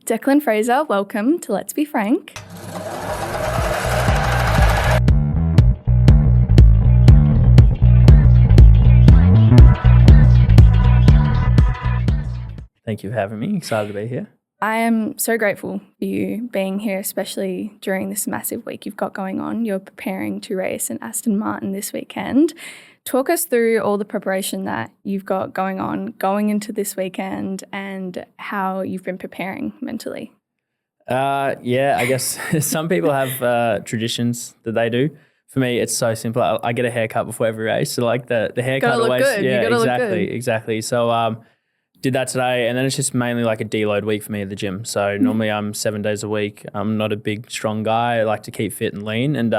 Declan Fraser, welcome to Let's Be Frank. Thank you for having me. Excited to be here. I am so grateful for you being here, especially during this massive week you've got going on. You're preparing to race in Aston Martin this weekend. Talk us through all the preparation that you've got going on going into this weekend and how you've been preparing mentally. I guess some people have traditions that they do. For me, it's so simple. I get a haircut before every race. So like the haircut gotta look always, good. yeah, You gotta exactly, look good. exactly. So did that today, and then it's just mainly like a deload week for me at the gym. So normally I'm 7 days a week. I'm not a big, strong guy. I like to keep fit and lean, and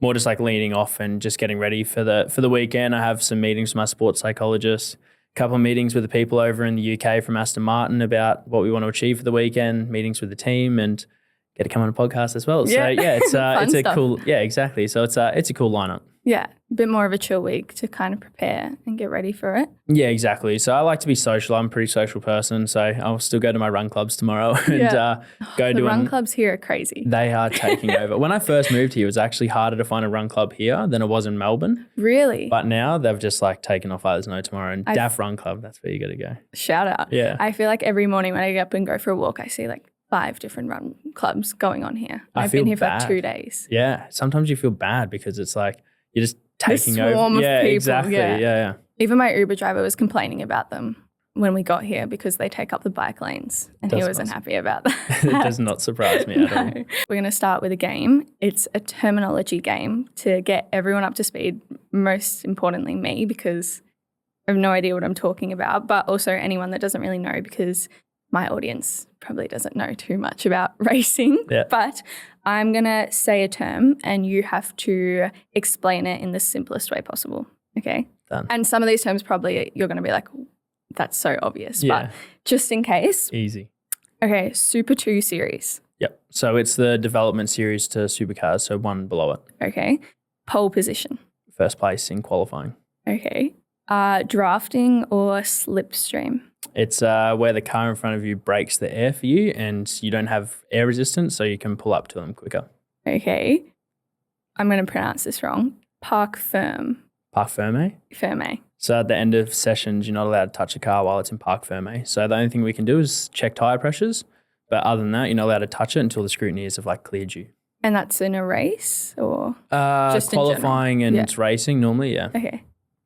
more just like leaning off and just getting ready for the weekend. I have some meetings with my sports psychologist, a couple of meetings with the people over in the UK from Aston Martin about what we want to achieve for the weekend, meetings with the team, and get to come on a podcast as well. Yeah. So yeah, it's a stuff. cool, yeah, exactly. So it's a cool lineup. Yeah, a bit more of a chill week to kind of prepare and get ready for it. Yeah, exactly. So I like to be social. I'm a pretty social person. So I'll still go to my run clubs tomorrow and go The do run clubs here are crazy. They are taking over. When I first moved here, it was actually harder to find a run club here than it was in Melbourne. Really? But now they've just like taken off like there's no tomorrow. And DAF Run Club, that's where you got to go. Shout out. Yeah. I feel like every morning when I get up and go for a walk, I see like 5 different run clubs going on here. I've been here for 2 days. Yeah. Sometimes you feel bad because it's like you're just taking over. Swarm of yeah, people. exactly. Yeah. Even my Uber driver was complaining about them when we got here because they take up the bike lanes and he wasn't happy about that. It does not surprise me at all. We're going to start with a game. It's a terminology game to get everyone up to speed, most importantly me, because I have no idea what I'm talking about, but also anyone that doesn't really know because my audience probably doesn't know too much about racing. Yeah. But I'm going to say a term and you have to explain it in the simplest way possible. Okay? Done. And some of these terms probably you're going to be like, that's so obvious. Yeah. But just in case. Easy. Okay, Super2 series. Yep. So it's the development series to Supercars, so one below it. Okay. Pole position. First place in qualifying. Okay. Drafting or slipstream. It's where the car in front of you breaks the air for you and you don't have air resistance, so you can pull up to them quicker. Okay. I'm going to pronounce this wrong. Park firm. Parc ferme. Ferme. So at the end of sessions, you're not allowed to touch a car while it's in parc ferme. So the only thing we can do is check tyre pressures. But other than that, you're not allowed to touch it until the scrutineers have like cleared you. And that's in a race or just qualifying in general? and racing normally, yeah. Okay.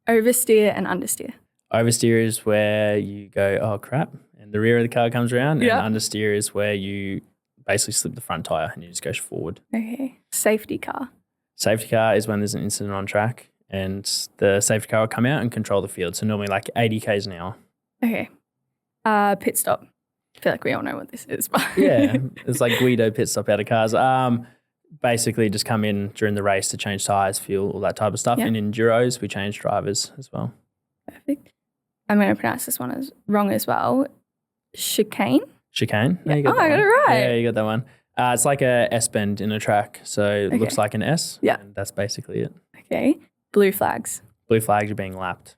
Oversteer and understeer. Oversteer is where you go, oh crap, and the rear of the car comes around. Yep. And understeer is where you basically slip the front tyre and you just go forward. Okay. Safety car. Safety car is when there's an incident on track and the safety car will come out and control the field. So normally like 80 k's an hour. Okay. Pit stop. I feel like we all know what this is. But Yeah, it's like Guido pit stop out of cars. Basically just come in during the race to change tyres, fuel, all that type of stuff. Yep. In Enduros, we change drivers as well. Perfect. I'm going to pronounce this one wrong as well. Chicane? Chicane. Yeah. You got that I got one. it right. Yeah, you got that one. It's like a S bend in a track. So it looks like an S. Yeah. And that's basically it. Okay. Blue flags, Blue flags are being lapped.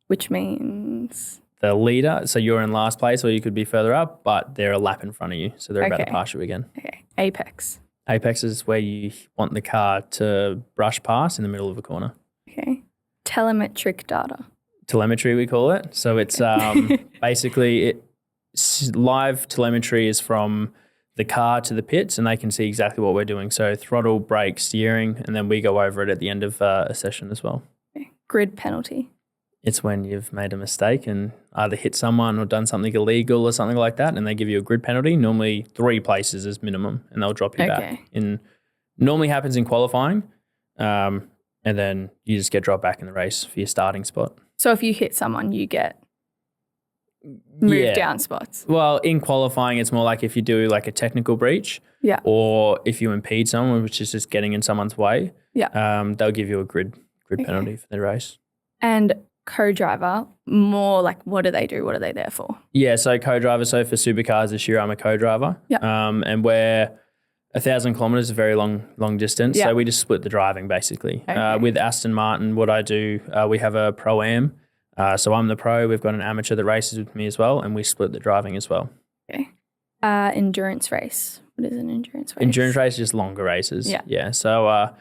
which means... The leader, so you're in last place or you could be further up, but they're a lap in front of you. So they're about to Okay. pass you again. Okay. Apex. Apex is where you want the car to brush past in the middle of a corner. Okay. Telemetric data. Telemetry, we call it. So it's basically live telemetry is from the car to the pits and they can see exactly what we're doing. So throttle, brake, steering, and then we go over it at the end of a session as well. Okay. Grid penalty. It's when you've made a mistake and either hit someone or done something illegal or something like that and they give you a grid penalty. Normally 3 places is minimum and they'll drop you back. Normally happens in qualifying and then you just get dropped back in the race for your starting spot. So if you hit someone, you get moved down spots. Well, in qualifying, it's more like if you do like a technical breach Yeah. or if you impede someone, which is just getting in someone's way, they'll give you a grid penalty for the race. And co-driver, more like what do they do? What are they there for? Yeah, so co-driver. So for Supercars this year, I'm a co-driver. Yeah. And we're 1,000 kilometres is a very long distance. Yeah. So we just split the driving basically. Okay. With Aston Martin, what I do, we have a pro-am. So I'm the pro. We've got an amateur that races with me as well, and we split the driving as well. Okay. Endurance race. What is an endurance race? Endurance race is just longer races. Yeah. So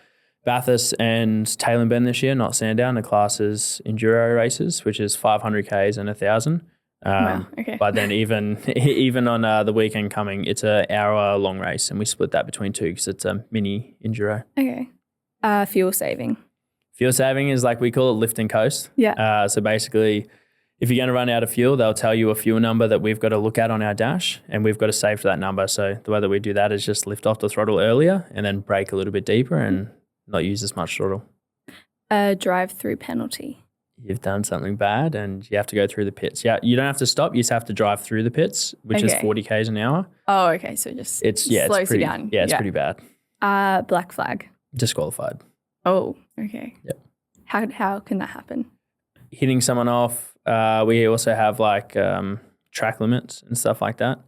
Bathurst and Tailem this year, not Sandown, the classes enduro races, which is 500 Ks and 1,000. Wow, okay. But then even on the weekend coming, it's an hour-long race, and we split that between two because it's a mini enduro. Okay. Fuel saving. Fuel saving is like we call it lift and coast. Yeah. So basically, if you're going to run out of fuel, they'll tell you a fuel number that we've got to look at on our dash, and we've got to save to that number. So the way that we do that is just lift off the throttle earlier and then brake a little bit deeper and not use as much throttle. Drive-through penalty. You've done something bad and you have to go through the pits. Yeah, you don't have to stop. You just have to drive through the pits, which is 40 Ks an hour. Oh, okay. So just slows pretty, you down. Yeah, it's pretty bad. Black flag. Disqualified. Oh, okay. Yep. How can that happen? Hitting someone off. We also have like track limits and stuff like that.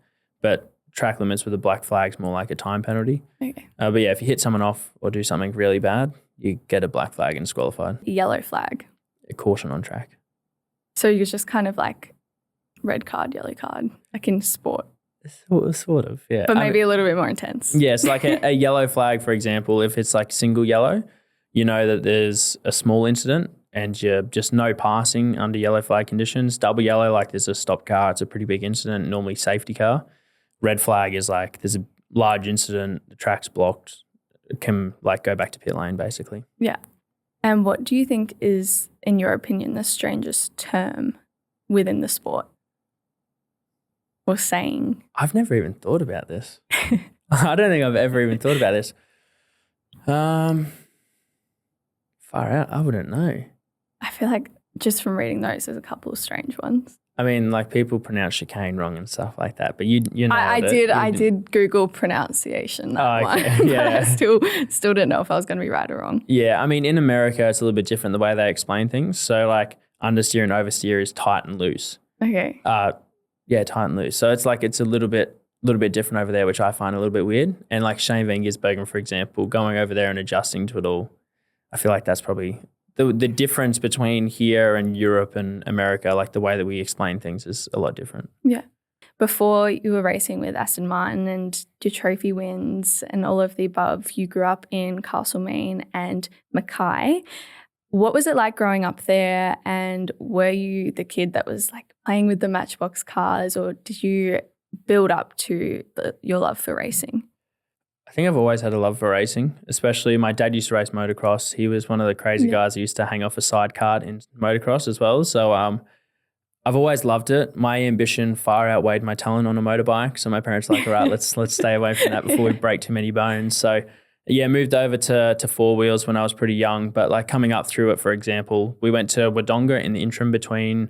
But track limits with a black flag's more like a time penalty. Okay. But yeah, if you hit someone off or do something really bad, you get a black flag and disqualified. Yellow flag. A caution on track. So you're just kind of like red card, yellow card, like in sport. Sort of, yeah. But maybe a little bit more intense. Yeah, it's like a yellow flag, for example, if it's like single yellow, you know that there's a small incident and you're just no passing under yellow flag conditions. Double yellow, like there's a stopped car, it's a pretty big incident, normally safety car. Red flag is like there's a large incident, the track's blocked, it can like go back to pit lane basically. Yeah. And what do you think is, in your opinion, the strangest term within the sport or saying? I've never even thought about this. I don't think I've ever even thought about this. Far out, I wouldn't know. I feel like just from reading those, there's a couple of strange ones. I mean, like people pronounce chicane wrong and stuff like that, but you know. I did Google pronunciation. That one. Yeah. I still didn't know if I was going to be right or wrong. Yeah, I mean, in America, it's a little bit different the way they explain things. So like understeer and oversteer is tight and loose. Okay. Yeah, tight and loose. So it's like it's a little bit different over there, which I find a little bit weird. And like Shane Van Gisbergen, for example, going over there and adjusting to it all, I feel like that's probably the difference between here and Europe and America, like the way that we explain things is a lot different. Yeah. Before you were racing with Aston Martin and your trophy wins and all of the above, you grew up in Castlemaine and Mackay. What was it like growing up there? And were you the kid that was like playing with the Matchbox cars, or did you build up to your love for racing? I think I've always had a love for racing, especially my dad used to race motocross. He was one of the crazy guys who used to hang off a side cart in motocross as well. So I've always loved it. My ambition far outweighed my talent on a motorbike. So my parents were like, all right, let's stay away from that before we break too many bones. So yeah, moved over to four wheels when I was pretty young. But like coming up through it, for example, we went to Wodonga in the interim between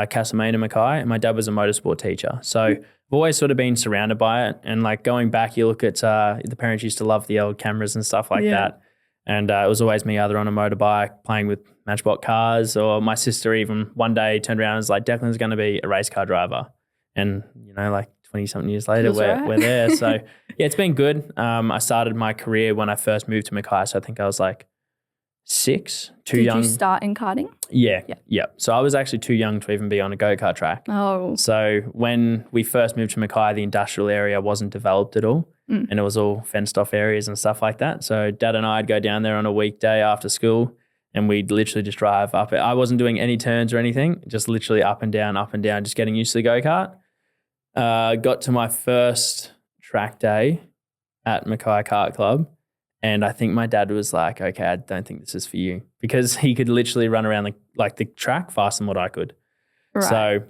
Castlemaine and Mackay, and my dad was a motorsport teacher. So I've always sort of been surrounded by it. And like going back, you look at the parents used to love the old cameras and stuff like that. And it was always me either on a motorbike playing with Matchbox cars, or my sister even one day turned around and was like, Declan's going to be a race car driver. And, you know, like 20-something years later, we're there. So, yeah, it's been good. I started my career when I first moved to Mackay. So I think I was like 6, too young. Did you start in karting? Yeah. So I was actually too young to even be on a go-kart track. Oh. So when we first moved to Mackay, the industrial area wasn't developed at all. And it was all fenced off areas and stuff like that. So Dad and I'd go down there on a weekday after school and we'd literally just drive up it. I wasn't doing any turns or anything, just literally up and down, just getting used to the go-kart. Got to my first track day at Mackay Kart Club, and I think my dad was like, okay, I don't think this is for you, because he could literally run around the track faster than what I could. Right. So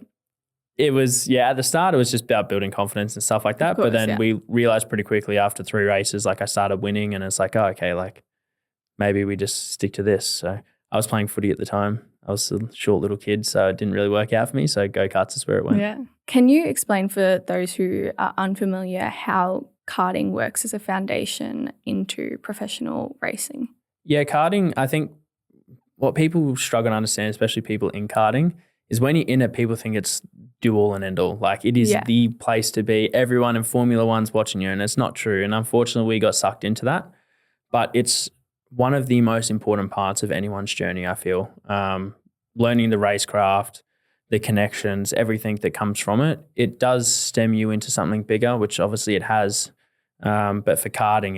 it was, at the start, it was just about building confidence and stuff like that. Course, but then we realized pretty quickly after 3 races, like I started winning, and it's like, oh, okay, like maybe we just stick to this. So I was playing footy at the time. I was a short little kid, so it didn't really work out for me. So go-karts is where it went. Yeah. Can you explain for those who are unfamiliar how karting works as a foundation into professional racing? Yeah, karting, I think what people struggle to understand, especially people in karting, is when you're in it, people think it's do all and end all. Like it is the place to be. Everyone in Formula One's watching you, and it's not true. And unfortunately, we got sucked into that. But it's one of the most important parts of anyone's journey, I feel. Learning the racecraft, the connections, everything that comes from it, it does stem you into something bigger, which obviously it has. But for karting,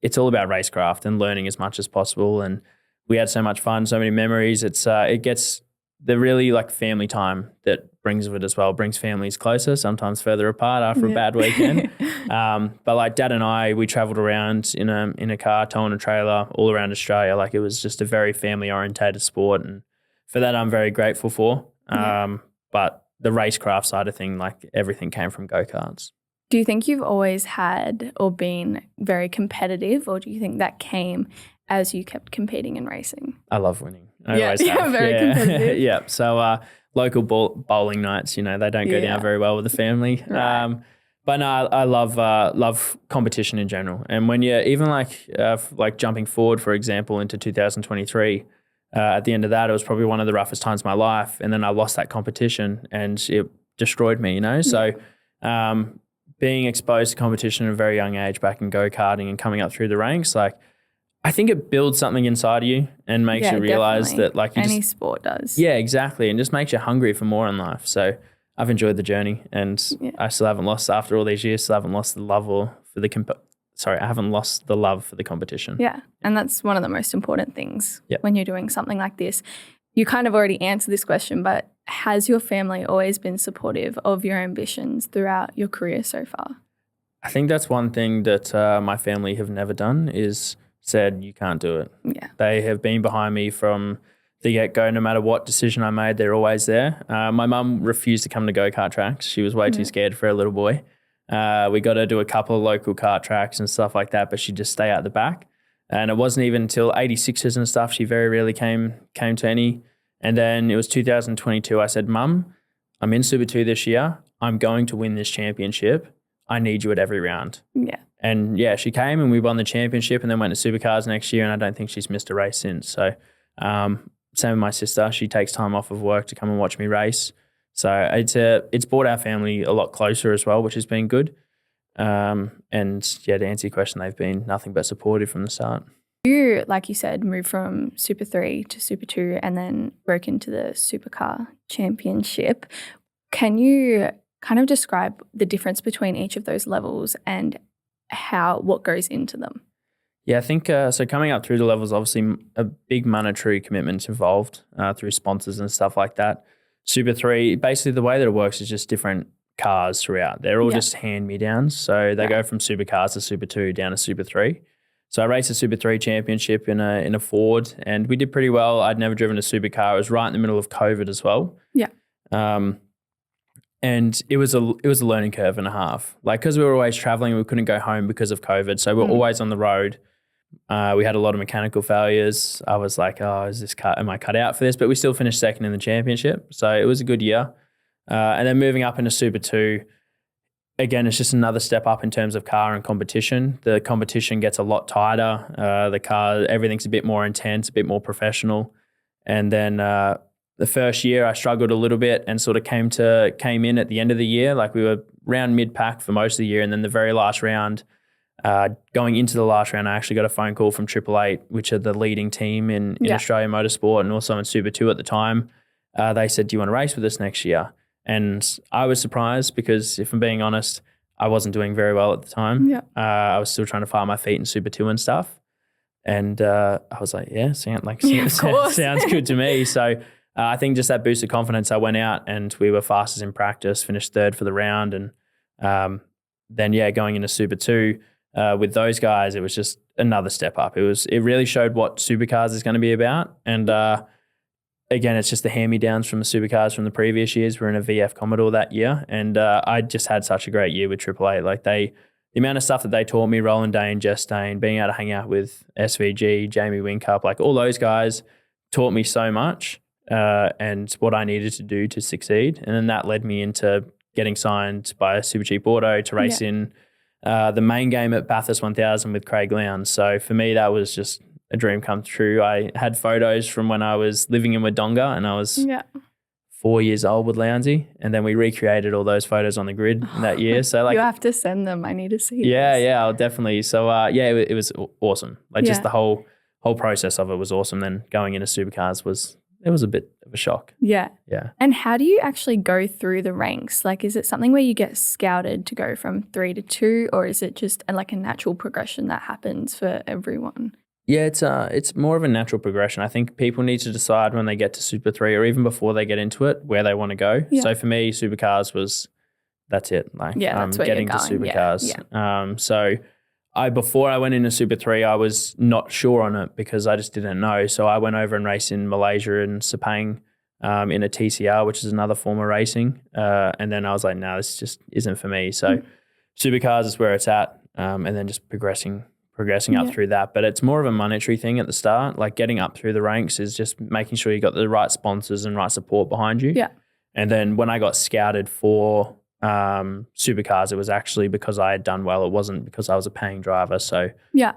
it's all about racecraft and learning as much as possible. And we had so much fun, so many memories. It gets the really like family time that brings with it as well, brings families closer, sometimes further apart after a bad weekend. But like Dad and I, we traveled around in a car, towing a trailer all around Australia. Like it was just a very family orientated sport. And for that, I'm very grateful for. But the racecraft side of thing, like everything came from go-karts. Do you think you've always had or been very competitive, or do you think that came as you kept competing and racing? I love winning. I always have. Very competitive. Yeah. So local bowling nights, you know, they don't go down very well with the family. Right. But no, I love competition in general. And when you're even like jumping forward, for example, into 2023, at the end of that, it was probably one of the roughest times of my life. And then I lost that competition and it destroyed me, you know? So being exposed to competition at a very young age back in go-karting and coming up through the ranks, like I think it builds something inside of you and makes you realize that like any sport does. Yeah, exactly. And just makes you hungry for more in life. So I've enjoyed the journey and I still haven't lost after all these years, still haven't lost the love I haven't lost the love for the competition. Yeah. And that's one of the most important things when you're doing something like this. You kind of already answered this question, but has your family always been supportive of your ambitions throughout your career so far? I think that's one thing that my family have never done is said, you can't do it. Yeah. They have been behind me from the get-go. No matter what decision I made, they're always there. My mum refused to come to go-kart tracks. She was way too scared for her little boy. We got to do a couple of local kart tracks and stuff like that, but she'd just stay out the back. And it wasn't even until 86s and stuff, she very rarely came to any. And then it was 2022. I said, Mum, I'm in Super 2 this year. I'm going to win this championship. I need you at every round. Yeah. And yeah, she came and we won the championship and then went to Supercars next year. And I don't think she's missed a race since. So same with my sister. She takes time off of work to come and watch me race. So it's brought our family a lot closer as well, which has been good. And yeah, to answer your question, they've been nothing but supportive from the start. You, like you said, moved from Super 3 to Super 2 and then broke into the Supercar Championship. Can you kind of describe the difference between each of those levels and what goes into them? Yeah, I think so coming up through the levels, obviously a big monetary commitment involved through sponsors and stuff like that. Super 3, basically the way that it works is just different cars throughout. They're all just hand-me-downs. So they go from Supercars to Super 2 down to Super 3. So I raced the Super 3 Championship in a Ford and we did pretty well. I'd never driven a supercar. It was right in the middle of COVID as well. Yeah. And it was a learning curve and a half. Like because we were always traveling, we couldn't go home because of COVID. So we're always on the road. We had a lot of mechanical failures. I was like, oh, am I cut out for this? But we still finished second in the championship. So it was a good year. And then moving up into Super 2, again, it's just another step up in terms of car and competition. The competition gets a lot tighter. The car, everything's a bit more intense, a bit more professional. And then the first year I struggled a little bit and sort of came in at the end of the year. Like we were round mid-pack for most of the year. And then the very last round, going into the last round, I actually got a phone call from 888, which are the leading team in Australian motorsport and also in Super 2 at the time. They said, do you want to race with us next year? And I was surprised because if I'm being honest, I wasn't doing very well at the time. Yeah. I was still trying to find my feet in Super 2 and stuff. And I was like, sounds good to me. So I think just that boost of confidence, I went out and we were fastest in practice, finished third for the round. And then, going into Super 2 with those guys, it was just another step up. It really showed what Supercars is going to be about. And again, it's just the hand-me-downs from the Supercars from the previous years. We're in a VF Commodore that year. And I just had such a great year with 888. Like the amount of stuff that they taught me, Roland Dane, Jess Dane, being able to hang out with SVG, Jamie Whincup, like all those guys taught me so much and what I needed to do to succeed. And then that led me into getting signed by Super Cheap Auto to race in the main game at Bathurst 1000 with Craig Lowndes. So for me, that was just a dream come true. I had photos from when I was living in Wodonga and I was 4 years old with Lowndesy, and then we recreated all those photos on the grid that year. So you have to send them. I need to see. Yeah, I'll definitely. So it was awesome. Like just the whole process of it was awesome. Then going into Supercars was it was a bit of a shock. Yeah. Yeah. And how do you actually go through the ranks? Like, is it something where you get scouted to go from 3 to 2, or is it just like a natural progression that happens for everyone? Yeah, it's more of a natural progression. I think people need to decide when they get to Super 3 or even before they get into it where they want to go. Yeah. So for me, Supercars was, that's it. Like, that's where getting you're to going. Supercars. Yeah. So before I went into Super 3, I was not sure on it because I just didn't know. So I went over and raced in Malaysia and Sepang in a TCR, which is another form of racing. And then I was like, no, this just isn't for me. So Supercars is where it's at, and then just progressing up through that. But it's more of a monetary thing at the start. Like getting up through the ranks is just making sure you got the right sponsors and right support behind you. Yeah. And then when I got scouted for Supercars, it was actually because I had done well. It wasn't because I was a paying driver. So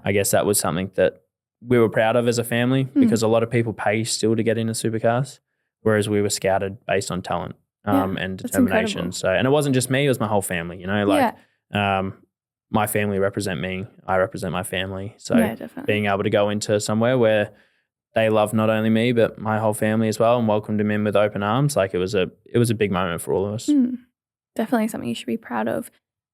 I guess that was something that we were proud of as a family because a lot of people pay still to get into Supercars, whereas we were scouted based on talent and determination. So, and it wasn't just me, it was my whole family, you know, like my family represent me, I represent my family. So being able to go into somewhere where they love not only me, but my whole family as well and welcomed them in with open arms, like it was a big moment for all of us. Definitely something you should be proud of.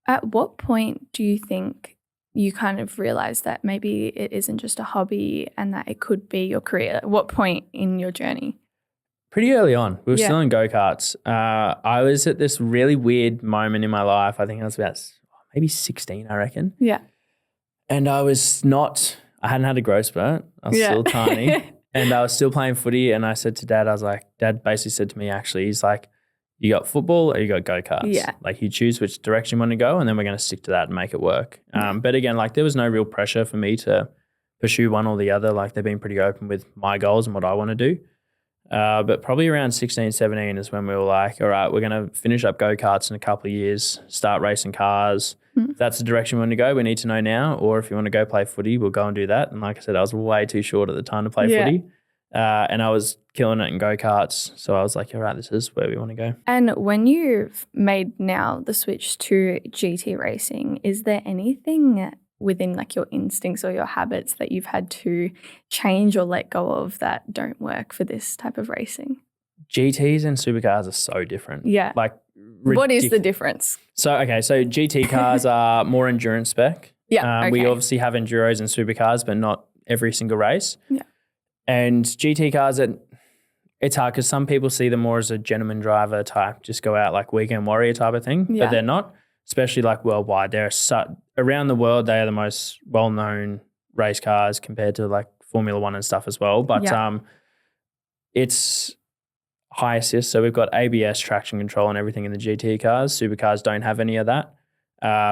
At what point do you think you kind of realize that maybe it isn't just a hobby and that it could be your career? At what point in your journey? Pretty early on. We were still in go-karts. I was at this really weird moment in my life. I think I was about maybe 16, I reckon. Yeah. And I hadn't had a growth spurt. I was still tiny. And I was still playing footy. And I said to Dad, Dad basically said to me, actually, he's like, you got football or you got go-karts. Yeah. Like you choose which direction you want to go and then we're going to stick to that and make it work. But again, like there was no real pressure for me to pursue one or the other. Like they've been pretty open with my goals and what I want to do. But probably around 16, 17 is when we were like, all right, we're going to finish up go-karts in a couple of years, start racing cars. If that's the direction we want to go, we need to know now. Or if you want to go play footy, we'll go and do that. And like I said, I was way too short at the time to play footy. And I was killing it in go-karts. So I was like, all right, this is where we want to go. And when you've made now the switch to GT racing, is there anything within like your instincts or your habits that you've had to change or let go of that don't work for this type of racing? GTs and supercars are so different. Yeah. Like, what is the difference? So GT cars are more endurance spec. Yeah. We obviously have enduros and supercars, but not every single race. Yeah. And GT cars, it's hard because some people see them more as a gentleman driver type, just go out like weekend warrior type of thing, but they're not, especially like worldwide. Around the world, they are the most well-known race cars compared to like Formula One and stuff as well. But it's high assist. So we've got ABS, traction control and everything in the GT cars. Supercars don't have any of that.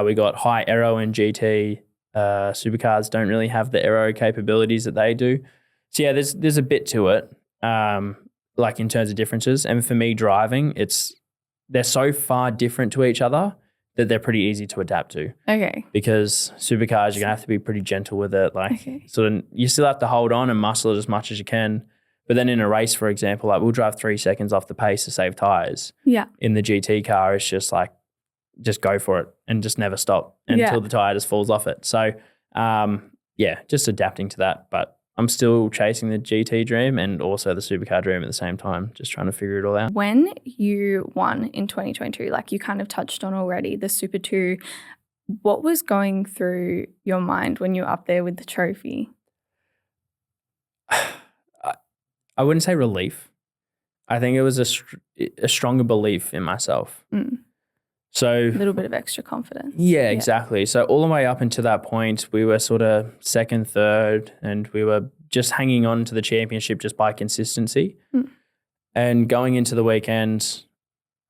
We got high aero in GT. Supercars don't really have the aero capabilities that they do. So yeah, there's a bit to it, like in terms of differences. And for me driving, they're so far different to each other that they're pretty easy to adapt to. Okay. Because supercars, you're gonna have to be pretty gentle with it. Like sort of, you still have to hold on and muscle it as much as you can. But then in a race, for example, like we'll drive 3 seconds off the pace to save tires. Yeah. In the GT car, it's just like, just go for it and just never stop until the tire just falls off it. So just adapting to that. But I'm still chasing the GT dream and also the supercar dream at the same time, just trying to figure it all out. When you won in 2022, like you kind of touched on already, the Super2, what was going through your mind when you were up there with the trophy? I wouldn't say relief. I think it was a stronger belief in myself. So a little bit of extra confidence. Yeah, exactly. So all the way up until that point, we were sort of second, third, and we were just hanging on to the championship just by consistency. And going into the weekend,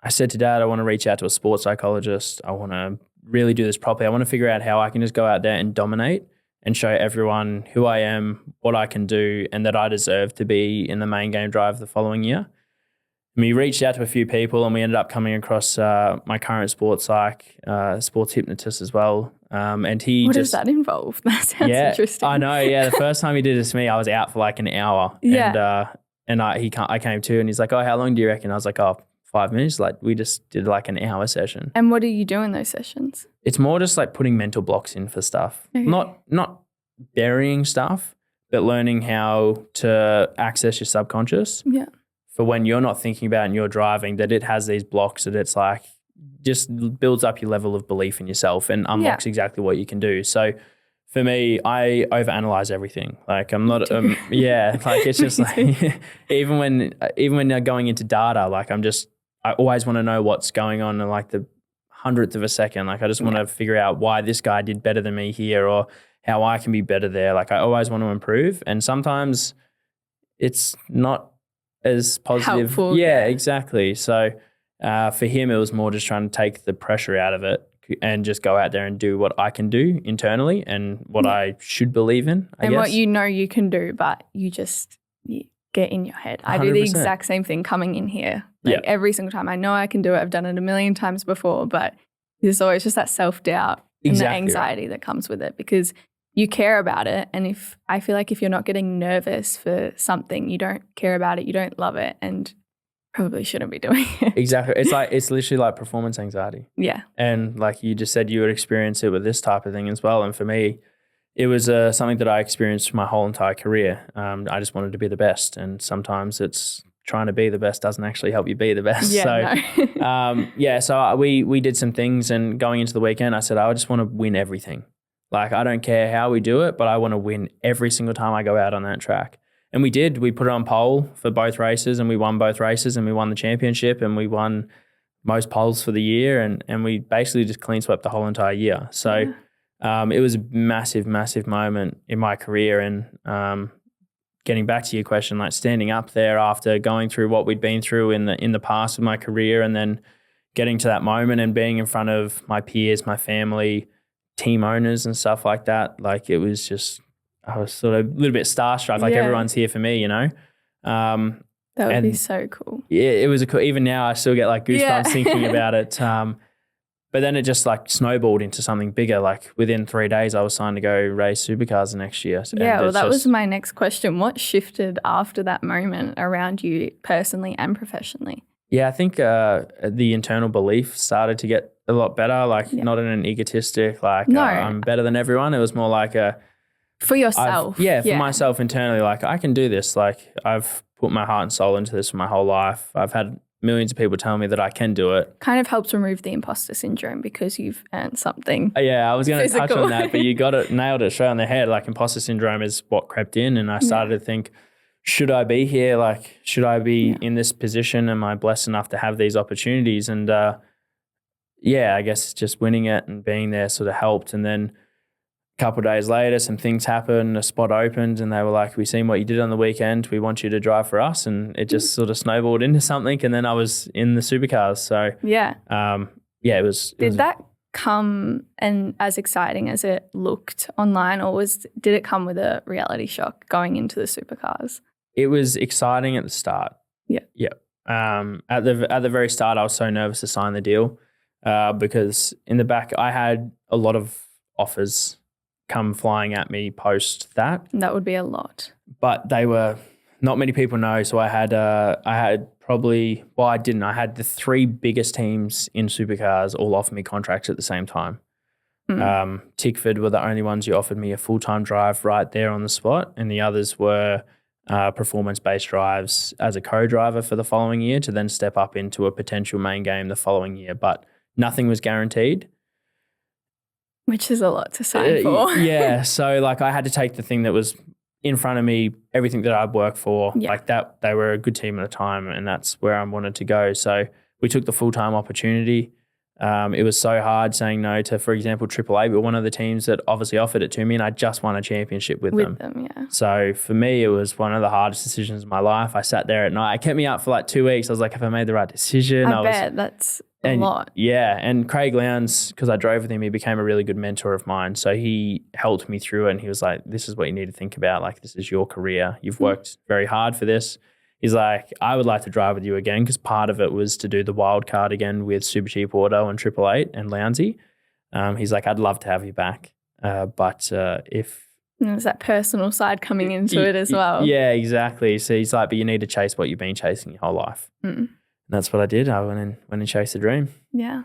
I said to Dad, I want to reach out to a sports psychologist. I want to really do this properly. I want to figure out how I can just go out there and dominate and show everyone who I am, what I can do, and that I deserve to be in the main game drive the following year. And we reached out to a few people and we ended up coming across my current sports psych, sports hypnotist as well. And he What does that involve? That sounds interesting. I know. Yeah. The first time he did this to me, I was out for like an hour. And I came to and he's like, oh, how long do you reckon? I was like, 5 minutes. Like we just did like an hour session. And what do you do in those sessions? It's more just like putting mental blocks in for stuff. Not burying stuff, but learning how to access your subconscious for when you're not thinking about it and you're driving, that it has these blocks that it's like just builds up your level of belief in yourself and unlocks exactly what you can do. So for me, I overanalyze everything. Like I'm not, like it's just like even when they're going into data, like I always want to know what's going on in like the 100th of a second. Like I just want to figure out why this guy did better than me here or how I can be better there. Like I always want to improve. And sometimes it's not as positive. Helpful, exactly. So for him, it was more just trying to take the pressure out of it and just go out there and do what I can do internally and what I should believe in, I guess. What you know you can do, but you just get in your head. I do the exact same thing coming in here. Like every single time. I know I can do it. I've done it a million times before, but there's always just that self-doubt and the anxiety that comes with it because you care about it. And I feel like if you're not getting nervous for something, you don't care about it, you don't love it, and probably shouldn't be doing it. Exactly. It's literally like performance anxiety. Yeah. And like you just said, you would experience it with this type of thing as well. And for me, it was something that I experienced my whole entire career. I just wanted to be the best. And sometimes it's trying to be the best doesn't actually help you be the best. So we did some things, and going into the weekend, I said, I just want to win everything. Like, I don't care how we do it, but I want to win every single time I go out on that track. And we did. We put it on pole for both races, and we won both races, and we won the championship, and we won most poles for the year, and we basically just clean swept the whole entire year. So it was a massive, massive moment in my career. And getting back to your question, like standing up there after going through what we'd been through in the past of my career, and then getting to that moment and being in front of my peers, my family, team owners and stuff like that, like it was just, I was sort of a little bit starstruck, like everyone's here for me, you know? That would be so cool. Yeah, it was even now I still get like goosebumps thinking about it. But then it just like snowballed into something bigger. Like within 3 days, I was signed to go race Supercars the next year. Well, that was my next question. What shifted after that moment around you personally and professionally? Yeah, I think the internal belief started to get a lot better, like not in an egotistic, like I'm better than everyone. It was more like for yourself. For myself internally, like I can do this. Like I've put my heart and soul into this for my whole life. I've had millions of people tell me that I can do it. Kind of helps remove the imposter syndrome because you've earned something. Yeah, I was going to touch on that, but you nailed it straight on the head. Like imposter syndrome is what crept in, and I started to think, should I be here? Like, should I be in this position? Am I blessed enough to have these opportunities? And I guess just winning it and being there sort of helped. And then a couple of days later, some things happened, a spot opened, and they were like, we've seen what you did on the weekend. We want you to drive for us. And it just sort of snowballed into something. And then I was in the Supercars. So it was. Did that come and as exciting as it looked online, or did it come with a reality shock going into the Supercars? It was exciting at the start. Yeah. At the very start, I was so nervous to sign the deal because in the back, I had a lot of offers come flying at me post that. That would be a lot. But they were not many people know. So I had probably, well, I didn't. I had the three biggest teams in Supercars all offer me contracts at the same time. Tickford were the only ones who offered me a full-time drive right there on the spot, and the others were performance-based drives as a co-driver for the following year to then step up into a potential main game the following year. But nothing was guaranteed. Which is a lot to sign for. So like I had to take the thing that was in front of me, everything that I'd worked for, like that. They were a good team at the time, and that's where I wanted to go. So we took the full-time opportunity. It was so hard saying no to, for example, AAA, but one of the teams that obviously offered it to me, and I just won a championship with them. So for me, it was one of the hardest decisions of my life. I sat there at night. It kept me up for like 2 weeks. I was like, have I made the right decision? I bet that's a lot. Yeah, and Craig Lowndes, because I drove with him, he became a really good mentor of mine. So he helped me through it, and he was like, this is what you need to think about. Like, this is your career. You've worked very hard for this. He's like, I would like to drive with you again, because part of it was to do the wild card again with Super Cheap Auto and 888 and Lounsey. He's like, I'd love to have you back. But if... And there's that personal side coming into it as well. Yeah, exactly. So he's like, but you need to chase what you've been chasing your whole life. And that's what I did. I went and chased the dream. Yeah.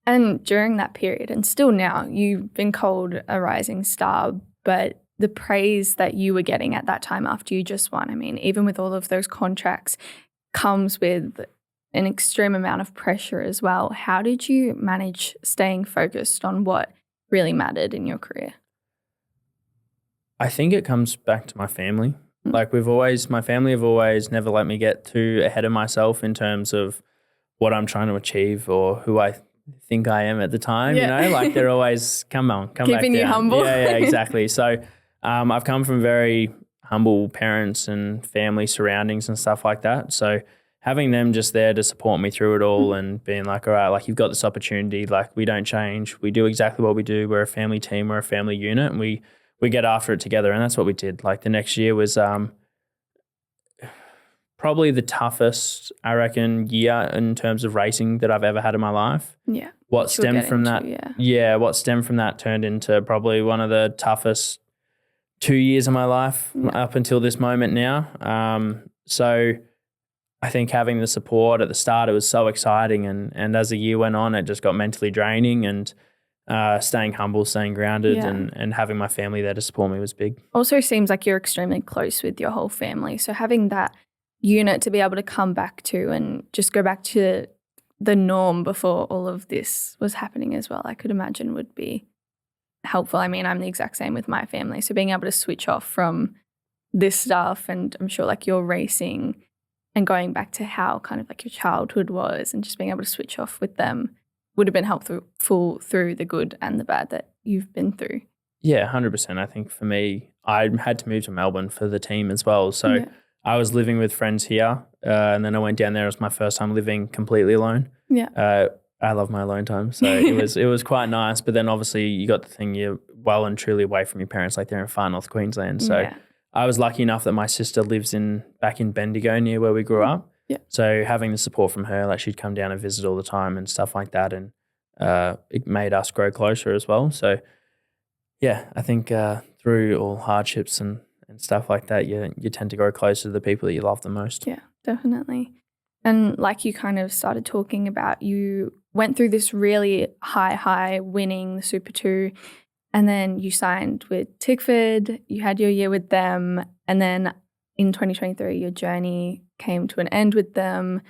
And during that period, and still now, you've been called a rising star, but the praise that you were getting at that time after you just won. I mean, even with all of those contracts comes with an extreme amount of pressure as well. How did you manage staying focused on what really mattered in your career? I think it comes back to my family. Like my family have always never let me get too ahead of myself in terms of what I'm trying to achieve or who I think I am at the time, like they're always, come back Keeping you down. humble. Yeah, exactly. So I've come from very humble parents and family surroundings and stuff like that. So having them just there to support me through it all and being like, all right, like you've got this opportunity, like we don't change. We do exactly what we do. We're a family team. We're a family unit and we get after it together. And that's what we did. Like the next year was probably the toughest, I reckon, year in terms of racing that I've ever had in my life. Yeah. What stemmed from that? What stemmed from that turned into probably one of the toughest 2 years of my life up until this moment now. So I think having the support at the start, it was so exciting. And as the year went on, it just got mentally draining and staying humble, staying grounded and having my family there to support me was big. Also seems like you're extremely close with your whole family. So having that unit to be able to come back to and just go back to the norm before all of this was happening as well, I could imagine would be helpful. I mean, I'm the exact same with my family. So being able to switch off from this stuff, and I'm sure like you're racing and going back to how kind of like your childhood was and just being able to switch off with them would have been helpful through the good and the bad that you've been through. Yeah, 100%. I think for me, I had to move to Melbourne for the team as well. So I was living with friends here and then I went down there. It was my first time living completely alone. Yeah. I love my alone time. So it was quite nice. But then obviously you got the thing, you're well and truly away from your parents, like they're in far north Queensland. So I was lucky enough that my sister lives back in Bendigo near where we grew up. Yeah. So having the support from her, like she'd come down and visit all the time and stuff like that. And it made us grow closer as well. So yeah, I think through all hardships and stuff like that, you tend to grow closer to the people that you love the most. Yeah, definitely. And like you kind of started talking about, you went through this really high winning the Super 2 and then you signed with Tickford, you had your year with them, and then in 2023 your journey came to an end with them.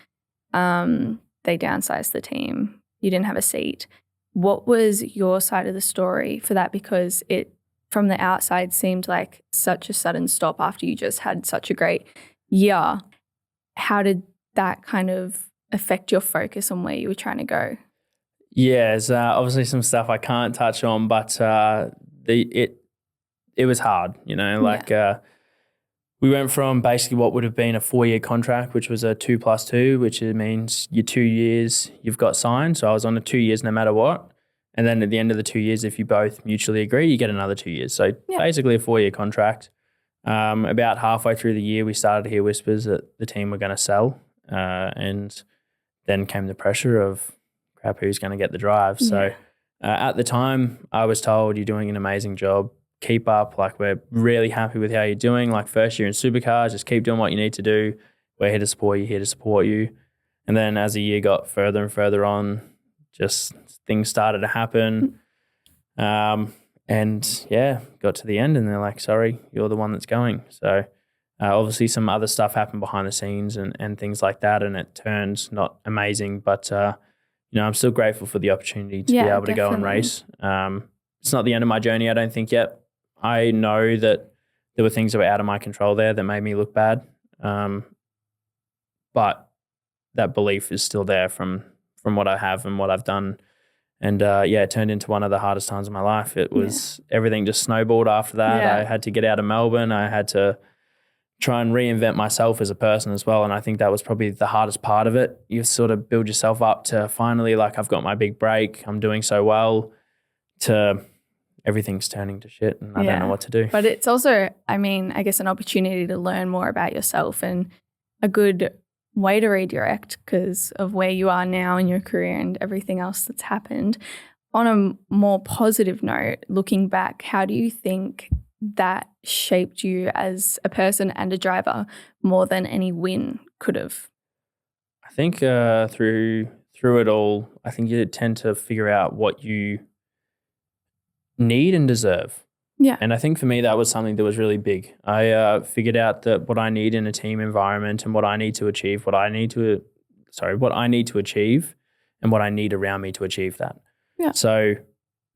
They downsized the team. You didn't have a seat. What was your side of the story for that? Because it, from the outside, seemed like such a sudden stop after you just had such a great year. How did that kind of affect your focus on where you were trying to go? Yeah, there's obviously some stuff I can't touch on, but it was hard, we went from basically what would have been a 4-year contract, which was a 2+2, which means your 2 years you've got signed. So I was on the 2 years no matter what. And then at the end of the 2 years, if you both mutually agree, you get another 2 years. So basically a 4-year contract. About halfway through the year, we started to hear whispers that the team were going to sell. And then came the pressure of, crap, who's going to get the drive? So at the time, I was told, you're doing an amazing job. Keep up. Like, we're really happy with how you're doing. Like, first year in Supercars, just keep doing what you need to do. We're here to support you, And then as the year got further and further on, just things started to happen. Got to the end and they're like, sorry, you're the one that's going. So obviously some other stuff happened behind the scenes and things like that, and it turned not amazing, but I'm still grateful for the opportunity to be able to go and race. It's not the end of my journey, I don't think yet. I know that there were things that were out of my control there that made me look bad. But that belief is still there from what I have and what I've done. And it turned into one of the hardest times of my life. It was everything just snowballed after that. I had to get out of Melbourne. I had to try and reinvent myself as a person as well. And I think that was probably the hardest part of it. You sort of build yourself up to finally, like, I've got my big break. I'm doing so well, to everything's turning to shit and I don't know what to do. But it's also, I mean, I guess an opportunity to learn more about yourself and a good way to redirect because of where you are now in your career and everything else that's happened. On a more positive note, looking back, how do you think that shaped you as a person and a driver more than any win could have? I think through it all, I think you tend to figure out what you need and deserve. Yeah. And I think for me, that was something that was really big. I figured out that what I need in a team environment and what I need to achieve, what I need to achieve and what I need around me to achieve that. Yeah. So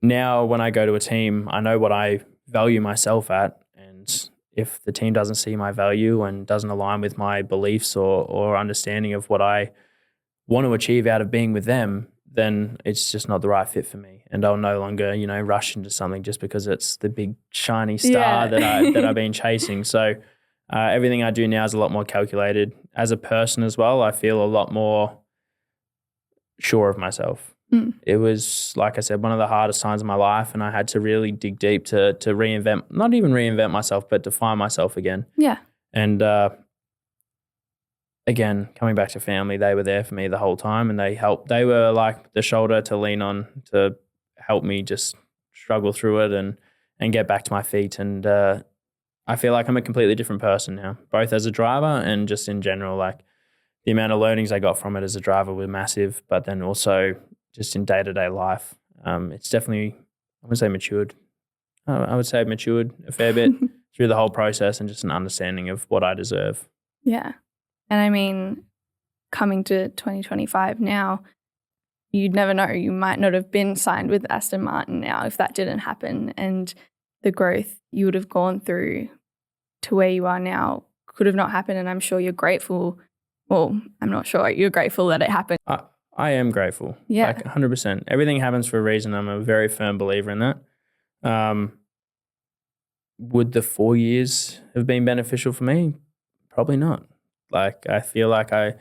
now when I go to a team, I know what I value myself at. And if the team doesn't see my value and doesn't align with my beliefs or understanding of what I want to achieve out of being with them, then it's just not the right fit for me. And I'll no longer, rush into something just because it's the big shiny star that I've been chasing. So everything I do now is a lot more calculated. As a person as well, I feel a lot more sure of myself. It was, like I said, one of the hardest times of my life, and I had to really dig deep to not even reinvent myself, but to find myself again. Yeah. And again, coming back to family, they were there for me the whole time, and they were like the shoulder to lean on to help me just struggle through it and get back to my feet. And I feel like I'm a completely different person now, both as a driver and just in general. Like the amount of learnings I got from it as a driver were massive, but then also just in day-to-day life, it's definitely, I would say matured. I would say matured a fair bit through the whole process and just an understanding of what I deserve. Yeah. And I mean, coming to 2025 now, you'd never know. You might not have been signed with Aston Martin now if that didn't happen. And the growth you would have gone through to where you are now could have not happened. And I'm sure you're grateful. Well, I'm not sure. You're grateful that it happened. I am grateful. Yeah. Like 100%. Everything happens for a reason. I'm a very firm believer in that. Would the 4 years have been beneficial for me? Probably not. Like I feel like I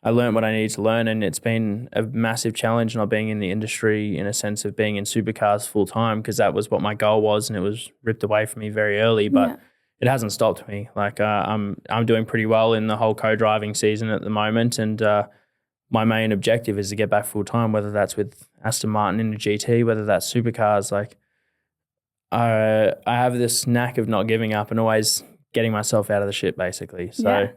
learned what I needed to learn, and it's been a massive challenge not being in the industry in a sense of being in supercars full time, because that was what my goal was, and it was ripped away from me very early. But it hasn't stopped me. Like I'm doing pretty well in the whole co-driving season at the moment, and my main objective is to get back full time, whether that's with Aston Martin in the GT, whether that's supercars. Like I have this knack of not giving up and always getting myself out of the shit, basically. So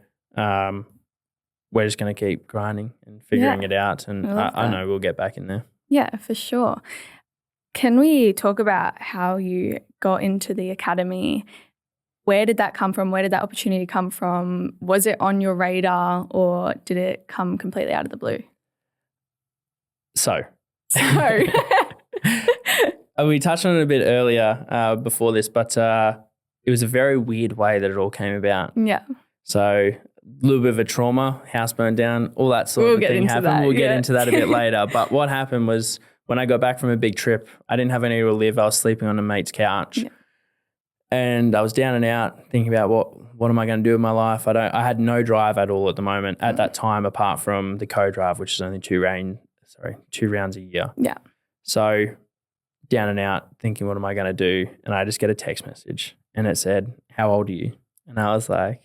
we're just going to keep grinding and figuring it out. And I know we'll get back in there. Yeah, for sure. Can we talk about how you got into the academy? Where did that come from? Where did that opportunity come from? Was it on your radar or did it come completely out of the blue? So we touched on it a bit earlier before this, but it was a very weird way that it all came about. Yeah. So a little bit of a trauma, house burned down, all that sort of thing happened. We'll get into that a bit later. But what happened was when I got back from a big trip, I didn't have anywhere to live. I was sleeping on a mate's couch. Yeah. And I was down and out thinking about what am I going to do with my life? I had no drive at all at the moment at that time, apart from the co-drive, which is only 2 rounds a year. Yeah. So down and out thinking, what am I going to do? And I just get a text message and it said, how old are you? And I was like,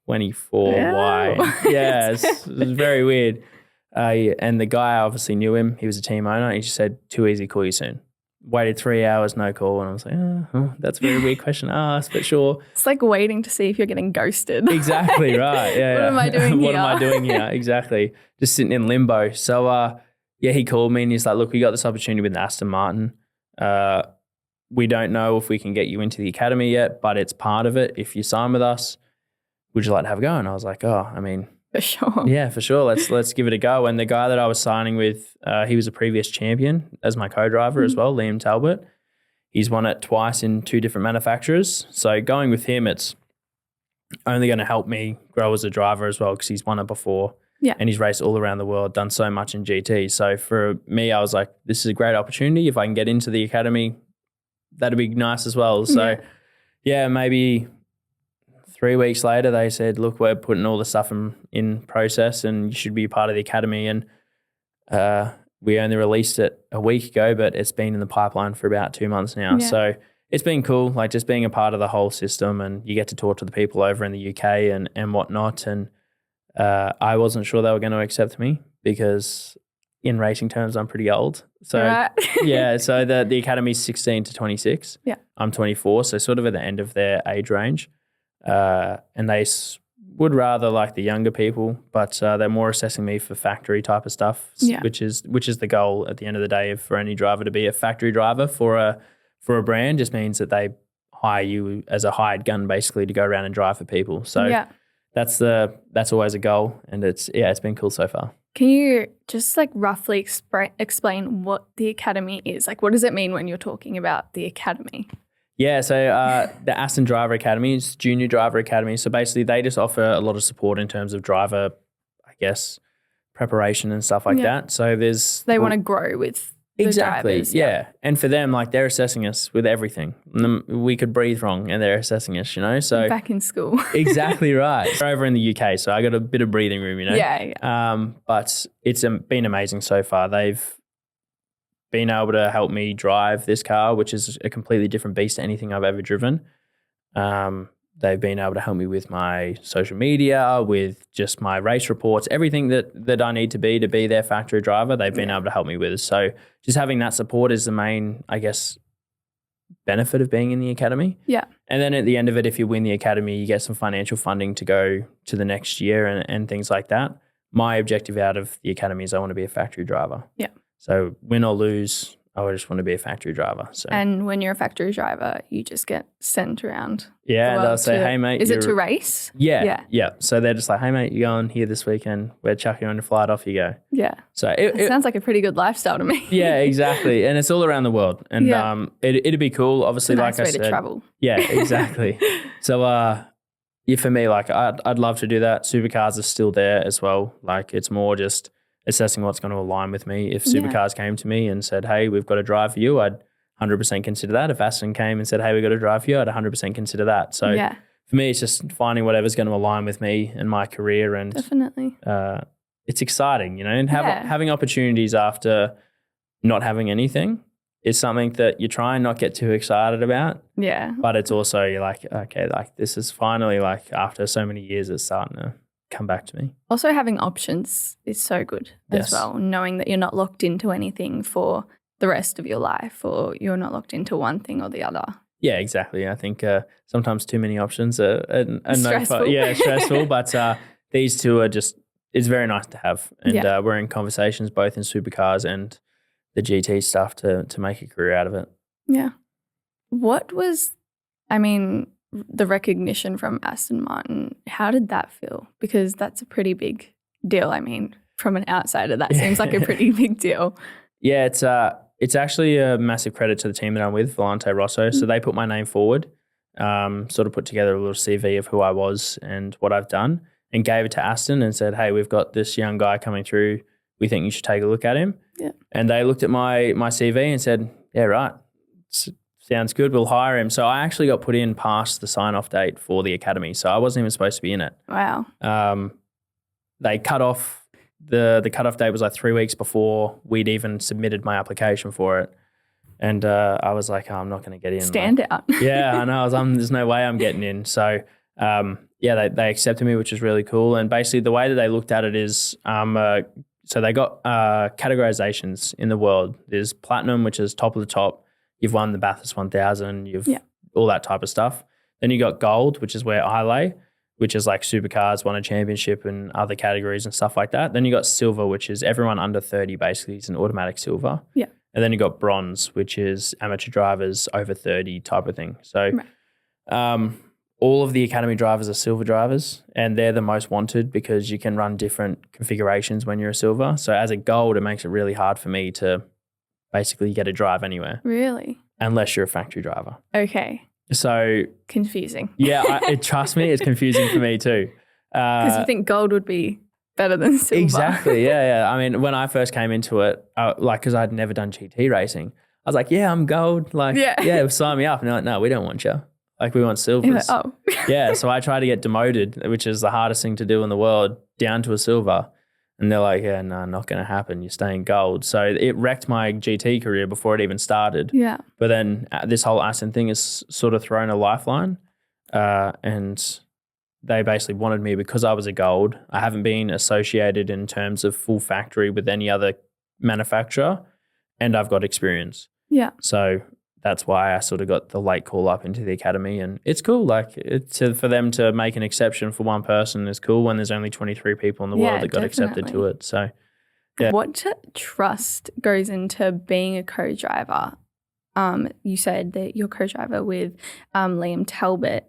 24. Yeah. Why? Yeah, it was very weird. And the guy, I obviously knew him. He was a team owner. He just said, too easy, call you soon. Waited 3 hours, no call. And I was like, that's a very weird question to ask, but sure. It's like waiting to see if you're getting ghosted. Exactly, right. Yeah. What am I doing here? What am I doing here? Exactly. Just sitting in limbo. So, he called me and he's like, look, we got this opportunity with Aston Martin. We don't know if we can get you into the academy yet, but it's part of it. If you sign with us, would you like to have a go? And I was like, for sure. Yeah, for sure. Let's give it a go. And the guy that I was signing with, he was a previous champion as my co-driver as well, Liam Talbot. He's won it twice in 2 different manufacturers. So going with him, it's only going to help me grow as a driver as well because he's won it before. Yeah. And he's raced all around the world, done so much in GT. So for me, I was like, this is a great opportunity. If I can get into the academy, that'd be nice as well. So maybe 3 weeks later, they said, look, we're putting all the stuff in process and you should be part of the academy. And we only released it a week ago, but it's been in the pipeline for about 2 months now. Yeah. So it's been cool, like just being a part of the whole system, and you get to talk to the people over in the UK and whatnot. And I wasn't sure they were going to accept me because in racing terms, I'm pretty old. So so the academy's 16 to 26. Yeah. I'm 24, so sort of at the end of their age range. And they would rather like the younger people, but they're more assessing me for factory type of stuff, which is the goal at the end of the day for any driver to be a factory driver for a brand. Just means that they hire you as a hired gun basically to go around and drive for people. So Yeah. that's always a goal, and it's been cool so far. Can you just like roughly explain what the academy is? Like, what does it mean when you're talking about the academy? Yeah, so the Aston Driver Academy is Junior Driver Academy. So basically they just offer a lot of support in terms of driver, I guess, preparation and stuff like that. So they want to grow with the drivers. Yeah. And for them, like, they're assessing us with everything. We could breathe wrong and they're assessing us, So back in school. Exactly right. We're over in the UK, so I got a bit of breathing room, Yeah. But it's been amazing so far. They've been able to help me drive this car, which is a completely different beast to anything I've ever driven. They've been able to help me with my social media, with just my race reports, everything that I need to be their factory driver, they've been able to help me with. So just having that support is the main, I guess, benefit of being in the academy. Yeah. And then at the end of it, if you win the academy, you get some financial funding to go to the next year and things like that. My objective out of the academy is I want to be a factory driver. Yeah. So win or lose, I just want to be a factory driver. So and when you're a factory driver, you just get sent around. Yeah, they'll say, hey, mate. Is it to race? Yeah. So they're just like, hey, mate, you're going here this weekend. We're chucking you on your flight, off you go. Yeah. So it sounds like a pretty good lifestyle to me. Yeah, exactly. And it's all around the world. And it'd be cool. Obviously, it's a nice like way I said. to travel. Yeah, exactly. So for me, like I'd love to do that. Supercars are still there as well. Like it's more just assessing what's going to align with me. If Supercars came to me and said, hey, we've got to drive for you, I'd 100% consider that. If Aston came and said, hey, we've got to drive for you, I'd 100% consider that. So for me, it's just finding whatever's going to align with me and my career. And definitely. It's exciting, and having opportunities after not having anything is something that you try and not get too excited about. Yeah. But it's also, you're like, okay, like this is finally, like after so many years, it's starting to come back to me. Also having options is so good as well. Knowing that you're not locked into anything for the rest of your life, or you're not locked into one thing or the other. Yeah, exactly. I think sometimes too many options are stressful. Stressful. But these two are just, it's very nice to have. And we're in conversations both in Supercars and the GT stuff to make a career out of it. Yeah. What was, the recognition from Aston Martin, how did that feel? Because that's a pretty big deal. From an outsider, that seems like a pretty big deal. Yeah, it's actually a massive credit to the team that I'm with, Volante Rosso. So they put my name forward, sort of put together a little CV of who I was and what I've done, and gave it to Aston and said, hey, we've got this young guy coming through. We think you should take a look at him. Yeah. And they looked at my CV and said, yeah, right. Sounds good. We'll hire him. So I actually got put in past the sign-off date for the academy. So I wasn't even supposed to be in it. Wow. They cut off, the cutoff date was like 3 weeks before we'd even submitted my application for it. And I was like, I'm not going to get in. Stand out. Yeah, I know. there's no way I'm getting in. So they accepted me, which is really cool. And basically the way that they looked at it is, so they got categorizations in the world. There's platinum, which is top of the top. You've won the Bathurst 1000. You've all that type of stuff. Then you got gold, which is where I lay, which is like Supercars, won a championship and other categories and stuff like that. Then you got silver, which is everyone under 30 basically. It's an automatic silver. Yeah. And then you got bronze, which is amateur drivers over 30 type of thing. So all of the academy drivers are silver drivers, and they're the most wanted because you can run different configurations when you're a silver. So as a gold, it makes it really hard for me to basically get a drive anywhere. Really? Unless you're a factory driver. Okay. So confusing. Yeah, trust me, it's confusing for me too. Because you think gold would be better than silver. Exactly, yeah. When I first came into it, because I'd never done GT racing, I was like, yeah, I'm gold. Sign me up. And they're like, no, we don't want you. Like, we want silvers. Like, oh. Yeah, so I tried to get demoted, which is the hardest thing to do in the world, down to a silver. And they're like, yeah, no, not going to happen. You're staying gold. So it wrecked my GT career before it even started. Yeah. But then this whole Aston thing has sort of thrown a lifeline. And they basically wanted me because I was a gold. I haven't been associated in terms of full factory with any other manufacturer. And I've got experience. Yeah. So that's why I sort of got the late call up into the academy. And it's cool. Like, for them to make an exception for one person is cool when there's only 23 people in the world that got accepted to it. So, yeah. What trust goes into being a co-driver you said that you're co-driver with Liam Talbot.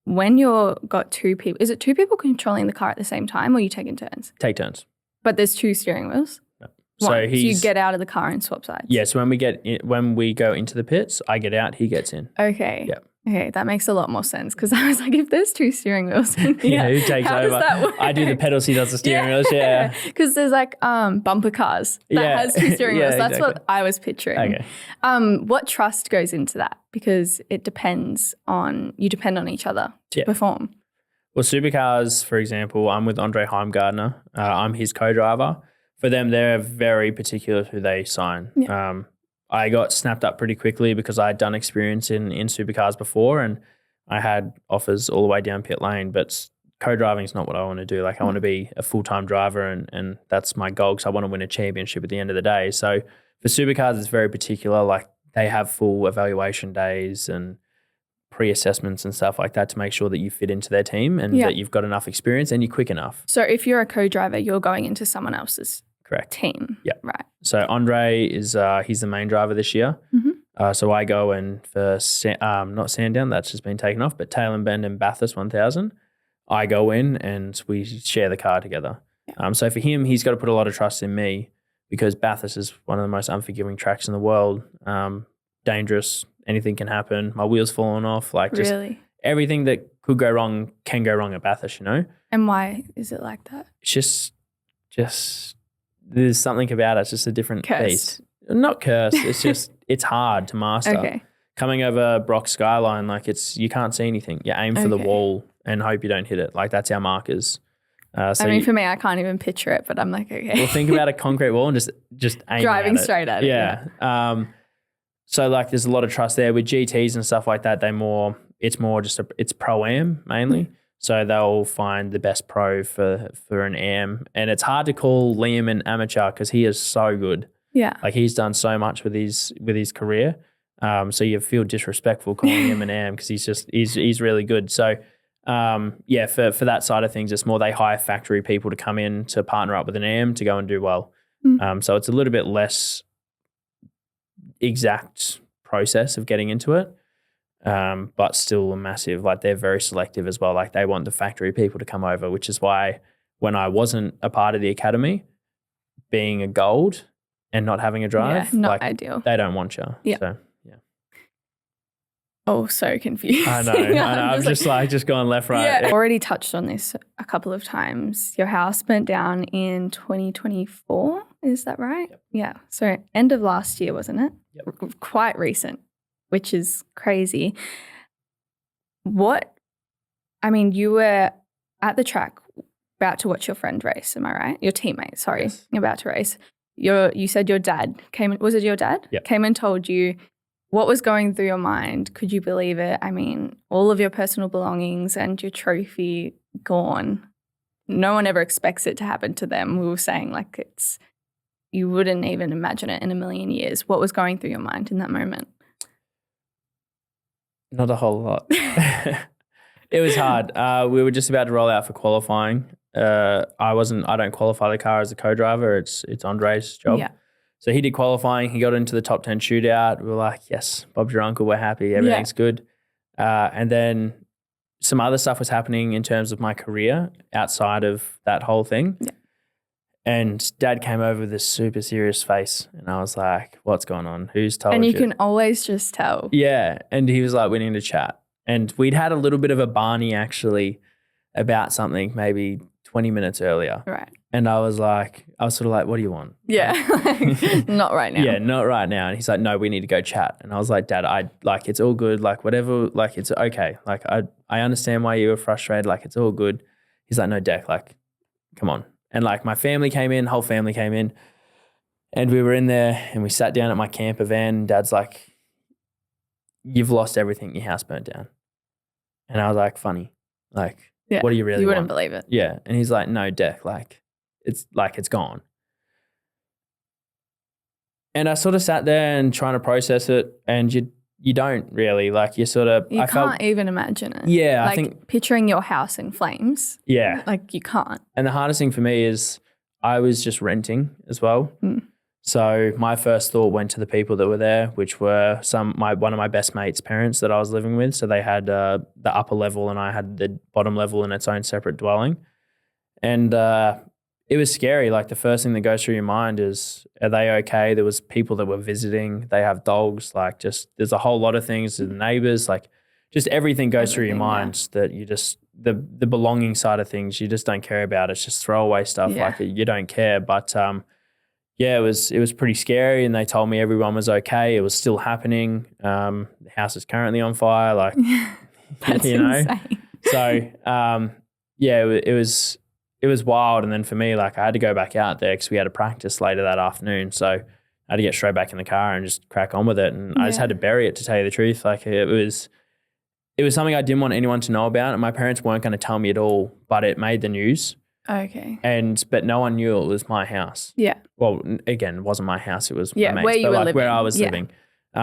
When you've got two people, is it two people controlling the car at the same time, or you taking turns? Take turns. But there's two steering wheels. No. So you get out of the car and swap sides. Yeah. So when we go into the pits, I get out, he gets in. Okay. Yeah. Okay, that makes a lot more sense because I was like, if there's two steering wheels, Who takes how over? does that work? I do the pedals, he does the steering wheels. Yeah. Because there's like bumper cars that has two steering wheels. That's exactly. what I was picturing. Okay. What trust goes into that? Because you depend on each other to perform. Well, Supercars, for example, I'm with Andre Heimgardner. I'm his co-driver. For them, they're very particular who they sign. Yeah. I got snapped up pretty quickly because I had done experience in Supercars before, and I had offers all the way down pit lane, but co-driving is not what I want to do. Like I want to be a full-time driver and that's my goal because I want to win a championship at the end of the day. So for Supercars, it's very particular. Like they have full evaluation days and pre-assessments and stuff like that to make sure that you fit into their team and that you've got enough experience and you're quick enough. So if you're a co-driver, you're going into someone else's team. Yeah. Right. So Andre is he's the main driver this year. Mm-hmm. So I go in for not Sandown, that's just been taken off, but Tail and Bend and Bathurst 1000. I go in and we share the car together. Yeah. So for him, he's got to put a lot of trust in me because Bathurst is one of the most unforgiving tracks in the world. Dangerous, anything can happen. My wheels falling off, like just everything that could go wrong can go wrong at Bathurst, you know? And why is it like that? It's just there's something about it. It's just a different beast. Not cursed. It's just, it's hard to master. Okay. Coming over Brock Skyline, like you can't see anything. You aim for the wall and hope you don't hit it. Like that's our markers. So for me, I can't even picture it, but I'm like, okay. Well, think about a concrete wall and just aim driving at it. straight at it. Yeah. So like there's a lot of trust there with GTs and stuff like that. It's pro-am mainly. So they'll find the best pro for an AM. And it's hard to call Liam an amateur because he is so good. Yeah. Like he's done so much with his career. So you feel disrespectful calling him an AM because he's really good. So for that side of things, it's more they hire factory people to come in to partner up with an AM to go and do well. So it's a little bit less exact process of getting into it. But still a massive, like they're very selective as well. Like they want the factory people to come over, which is why when I wasn't a part of the academy, being a gold and not having a drive, not ideal. They don't want you. Yeah. So, Oh, so confused. I know. I've just gone left, right. Yeah. Already touched on this a couple of times. Your house burnt down in 2024. Is that right? Yep. Yeah. So end of last year, wasn't it? Yep. Quite recent, which is crazy. You were at the track about to watch your friend race, am I right? Your teammate, sorry, yes. About to race. You said your dad came in, was it your dad? Yep. Came and told you. What was going through your mind? Could you believe it? I mean, all of your personal belongings and your trophy gone. No one ever expects it to happen to them. We were saying you wouldn't even imagine it in a million years. What was going through your mind in that moment? Not a whole lot. It was hard. We were just about to roll out for qualifying. I don't qualify the car as a co-driver. It's Andre's job. Yeah. So he did qualifying. He got into the top 10 shootout. We were like, yes, Bob's your uncle. We're happy. Everything's good. And then some other stuff was happening in terms of my career outside of that whole thing. Yeah. And Dad came over with this super serious face. And I was like, what's going on? Who's told you? And you can always just tell. Yeah. And he was like, we need to chat. And we'd had a little bit of a Barney actually about something maybe 20 minutes earlier. Right. And I was sort of like, what do you want? Yeah. Not right now. Yeah, not right now. And he's like, no, we need to go chat. And I was like, Dad, it's all good. Like, whatever, like, it's okay. Like, I understand why you were frustrated. Like, it's all good. He's like, no, Deck, like, come on. And like, my family came in, whole family came in. And we were in there and we sat down at my camper van. And Dad's like, you've lost everything. Your house burnt down. And I was like, funny. Like, what do you really want? You wouldn't believe it. Yeah. And he's like, no, Deck, it's gone. And I sort of sat there and trying to process it, and you don't really, like, you sort of... You can't even imagine it. Yeah, like, I think... picturing your house in flames. Yeah. Like, you can't. And the hardest thing for me is I was just renting as well. So my first thought went to the people that were there, which were one of my best mates' parents that I was living with. So they had the upper level and I had the bottom level in its own separate dwelling. And it was scary. Like the first thing that goes through your mind is, are they okay? There was people that were visiting. They have dogs. Like just there's a whole lot of things. The neighbors, like just everything goes through your mind that you just the belonging side of things you just don't care about. It's just throwaway stuff. Like you don't care. But yeah, it was pretty scary, and they told me everyone was okay. It was still happening. The house is currently on fire. Like, That's insane. So yeah, it was wild. And then for me, like I had to go back out there because we had a practice later that afternoon. So I had to get straight back in the car and just crack on with it. And I just had to bury it, to tell you the truth. Like it was something I didn't want anyone to know about, and my parents weren't going to tell me at all. But it made the news. Okay. But no one knew it was my house. Yeah. Well, again, it wasn't my house. It was my mate's, where you were living. Where I was living.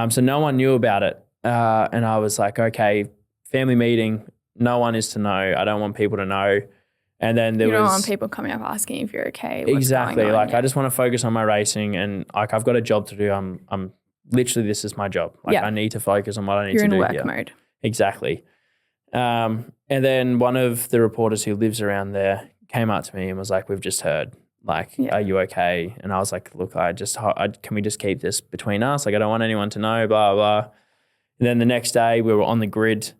So no one knew about it. And I was like, okay, family meeting. No one is to know. I don't want people to know. And then you don't want people coming up asking if you're okay. Exactly. Like I just want to focus on my racing, and like I've got a job to do. I'm literally, this is my job. Like I need to focus on what I need to do. You're in work mode. Exactly. And then one of the reporters who lives around there came up to me and was like, we've just heard, like, are you okay? And I was like, look, can we just keep this between us? Like, I don't want anyone to know, blah, blah. And then the next day we were on the grid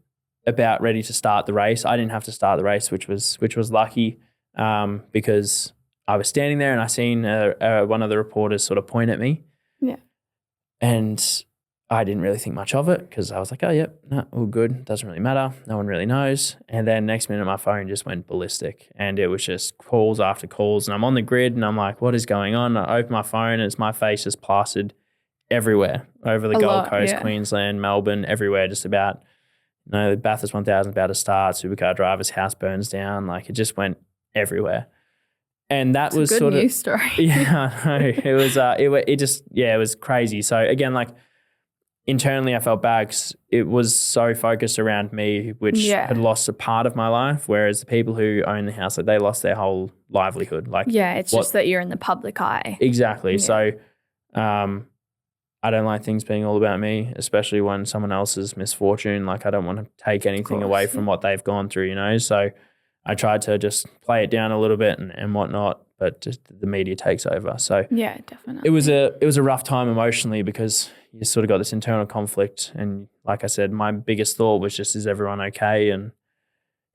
about ready to start the race. I didn't have to start the race, which was lucky because I was standing there and I seen one of the reporters sort of point at me. Yeah. And I didn't really think much of it because I was like, oh, yep, no, all good. Doesn't really matter. No one really knows. And then next minute my phone just went ballistic, and it was just calls after calls. And I'm on the grid and I'm like, what is going on? I open my phone and my face is plastered everywhere over the Gold Coast, Queensland, Melbourne, everywhere, just about. The Bathurst 1000 about to start. Supercar driver's house burns down. Like it just went everywhere. And that was a good sort of news story. Yeah, I know. It was it was crazy. So again, like internally I felt bad because it was so focused around me, which had lost a part of my life, whereas the people who own the house, like they lost their whole livelihood. Like it's just that you're in the public eye. Exactly. Yeah. So I don't like things being all about me, especially when someone else's misfortune. Like I don't want to take anything away from what they've gone through, So I tried to just play it down a little bit and whatnot, but just the media takes over. So yeah, definitely. It was a rough time emotionally because you sort of got this internal conflict, and like I said, my biggest thought was just, is everyone okay? And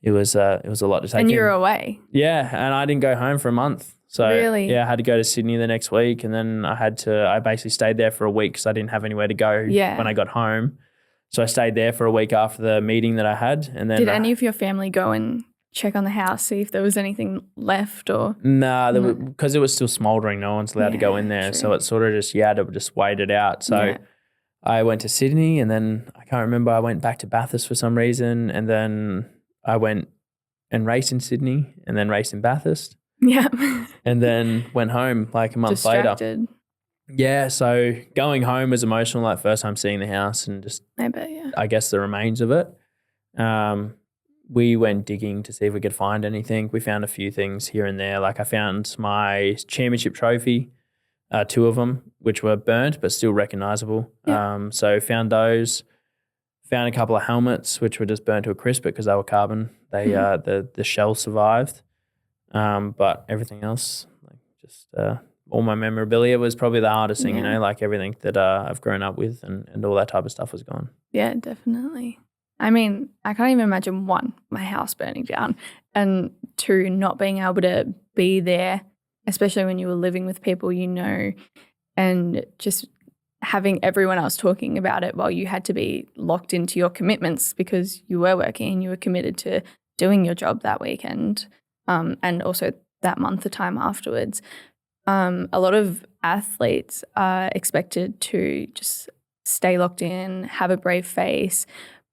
it was a lot to take. And you were away. Yeah, and I didn't go home for a month. So really? Yeah, I had to go to Sydney the next week, and then I basically stayed there for a week because I didn't have anywhere to go when I got home. So I stayed there for a week after the meeting that I had, and then did any of your family go and check on the house, see if there was anything left or? Nah, because it was still smouldering. No one's allowed to go in there. True. So it sort of just, to just wait it out. So I went to Sydney, and then I can't remember, I went back to Bathurst for some reason, and then I went and raced in Sydney and then raced in Bathurst. Yeah. And then went home like a month later. Yeah, so going home was emotional, like first time seeing the house and just I guess the remains of it. We went digging to see if we could find anything. We found a few things here and there. Like I found my championship trophy, 2 of them, which were burnt but still recognisable. Yeah. So found those. Found a couple of helmets which were just burnt to a crisp because they were carbon. They the shell survived. But everything else, like just all my memorabilia was probably the hardest thing, like everything that I've grown up with and all that type of stuff was gone. Yeah, definitely. I mean, I can't even imagine 1, my house burning down, and 2, not being able to be there, especially when you were living with people and just having everyone else talking about it while you had to be locked into your commitments because you were working and you were committed to doing your job that weekend. And also that month of time afterwards. A lot of athletes are expected to just stay locked in, have a brave face.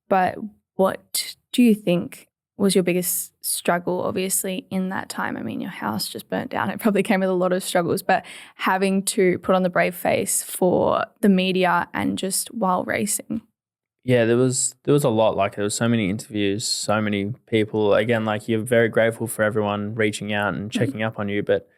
But what do you think was your biggest struggle, obviously, in that time? I mean, your house just burnt down. It probably came with a lot of struggles, but having to put on the brave face for the media and just while racing. Yeah, there was a lot. Like there was so many interviews, so many people. Again, like you're very grateful for everyone reaching out and checking up on you, but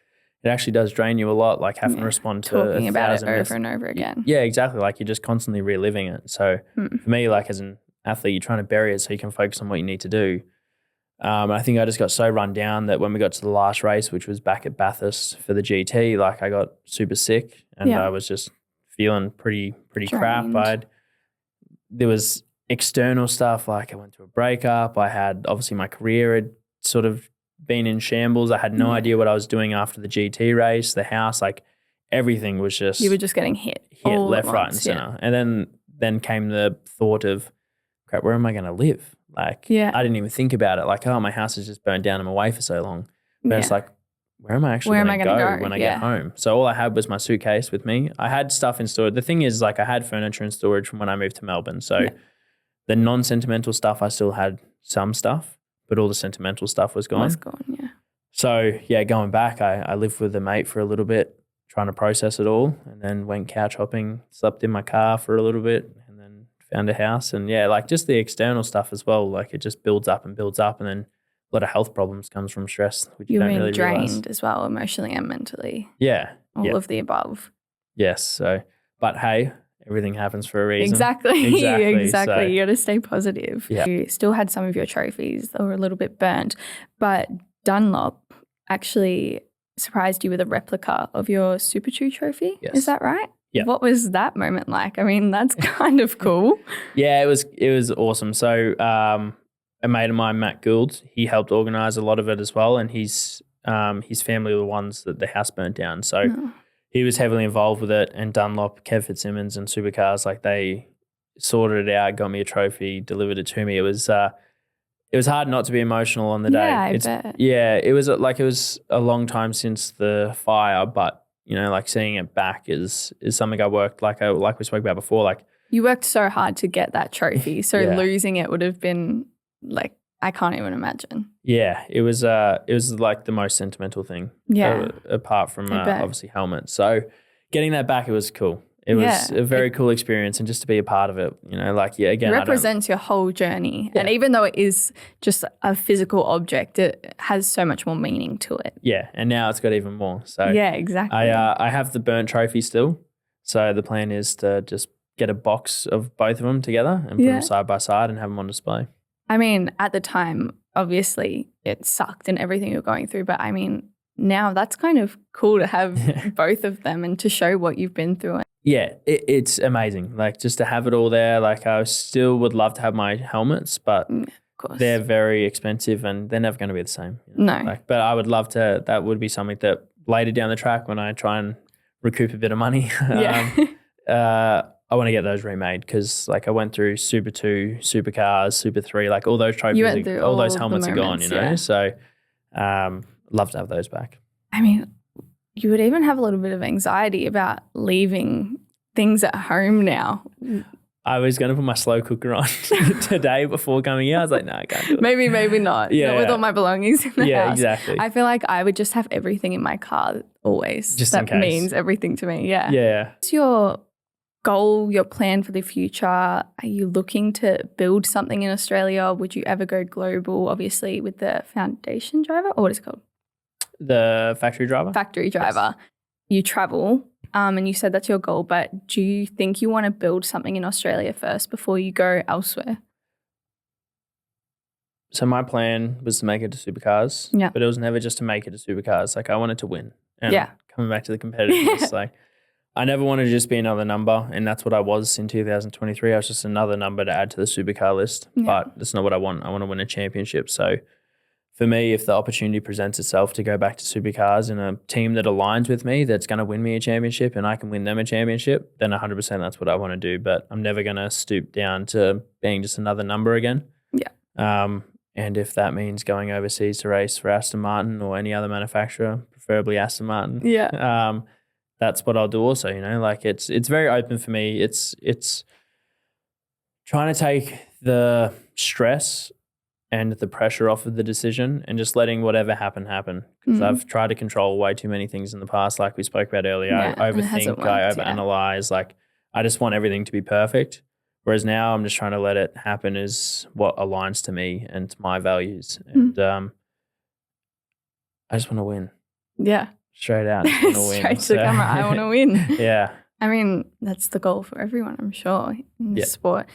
it actually does drain you a lot, like having to respond to talking about it over messages. and over again. Yeah, exactly. Like you're just constantly reliving it. So for me, like as an athlete, you're trying to bury it so you can focus on what you need to do. I think I just got so run down that when we got to the last race, which was back at Bathurst for the GT, like I got super sick and I was just feeling pretty crap. There was external stuff, like I went through a breakup. I had, obviously my career had sort of been in shambles. I had no idea what I was doing after the GT race, the house, like everything was just. You were just getting hit left, right and center. And then came the thought of, crap, where am I going to live? Like, I didn't even think about it. Like, oh, my house has just burned down. I'm away for so long. But it's like, where am I actually going to go when I get home? So all I had was my suitcase with me. I had stuff in storage. The thing is, like, I had furniture in storage from when I moved to Melbourne. So the non-sentimental stuff, I still had some stuff, but all the sentimental stuff was gone. So, going back, I lived with a mate for a little bit, trying to process it all, and then went couch hopping, slept in my car for a little bit, and then found a house. And like just the external stuff as well, like it just builds up, and then a lot of health problems comes from stress, which you don't really drained realize. As well, emotionally and mentally. All of the above. Yes. So, but hey, everything happens for a reason. Exactly. So, you got to stay positive. You still had some of your trophies that were a little bit burnt, but Dunlop actually surprised you with a replica of your Super2 trophy. Yes. Is that right? Yeah. What was that moment like? I mean, that's kind of cool. It was awesome. So a mate of mine, Matt Gould, he helped organise a lot of it as well, and his family were the ones that the house burnt down. So he was heavily involved with it, and Dunlop, Kev Fitzsimmons and Supercars, like they sorted it out, got me a trophy, delivered it to me. It was hard not to be emotional on the day. I bet. It was a long time since the fire, but like seeing it back is something I worked like we spoke about before. Like you worked so hard to get that trophy, so losing it would have been like I can't even imagine. Yeah, it was like the most sentimental thing. Apart from obviously helmet. So getting that back, it was cool. It was a very cool experience, and just to be a part of it, again, it represents your whole journey. And even though it is just a physical object, it has so much more meaning to it. Yeah, and now it's got even more. So exactly. I have the burnt trophy still. So the plan is to just get a box of both of them together and put them side by side and have them on display. I mean, at the time, obviously it sucked and everything you're going through, but I mean, now that's kind of cool to have both of them and to show what you've been through. Yeah, it's amazing. Like just to have it all there. Like I still would love to have my helmets, but they're very expensive and they're never going to be the same. No. But I would love to. That would be something that later down the track when I try and recoup a bit of money, I want to get those remade because like I went through Super 2, Supercars, Super 3, like all those trophies, all those helmets are gone, So love to have those back. I mean, you would even have a little bit of anxiety about leaving things at home now. I was going to put my slow cooker on today before coming here. I was like, no, I can't do it. Maybe not. Not with all my belongings in the house. Yeah, exactly. I feel like I would just have everything in my car always. Just in case. That means everything to me, Yeah. What's your goal, your plan for the future? Are you looking to build something in Australia? Would you ever go global, obviously, with the foundation driver? Or what is it called? The factory driver? Factory driver. Yes. You travel. And you said that's your goal, but do you think you want to build something in Australia first before you go elsewhere? So my plan was to make it to Supercars, but it was never just to make it to Supercars. Like I wanted to win. And coming back to the competitiveness, like I never wanted to just be another number, and that's what I was in 2023. I was just another number to add to the supercar list, but that's not what I want. I want to win a championship. So for me, if the opportunity presents itself to go back to Supercars in a team that aligns with me, that's going to win me a championship and I can win them a championship, then 100% that's what I want to do. But I'm never going to stoop down to being just another number again. And if that means going overseas to race for Aston Martin or any other manufacturer, preferably Aston Martin, that's what I'll do also, like it's very open for me. It's trying to take the stress and the pressure off of the decision and just letting whatever happen. Because I've tried to control way too many things in the past, like we spoke about earlier. I overthink, I overanalyze. Like I just want everything to be perfect. Whereas now I'm just trying to let it happen is what aligns to me and to my values. And I just want to win. Yeah. straight out. Just want to win. Straight to the camera. I want to win. Yeah. I mean, that's the goal for everyone, I'm sure, in this Yeah. sport.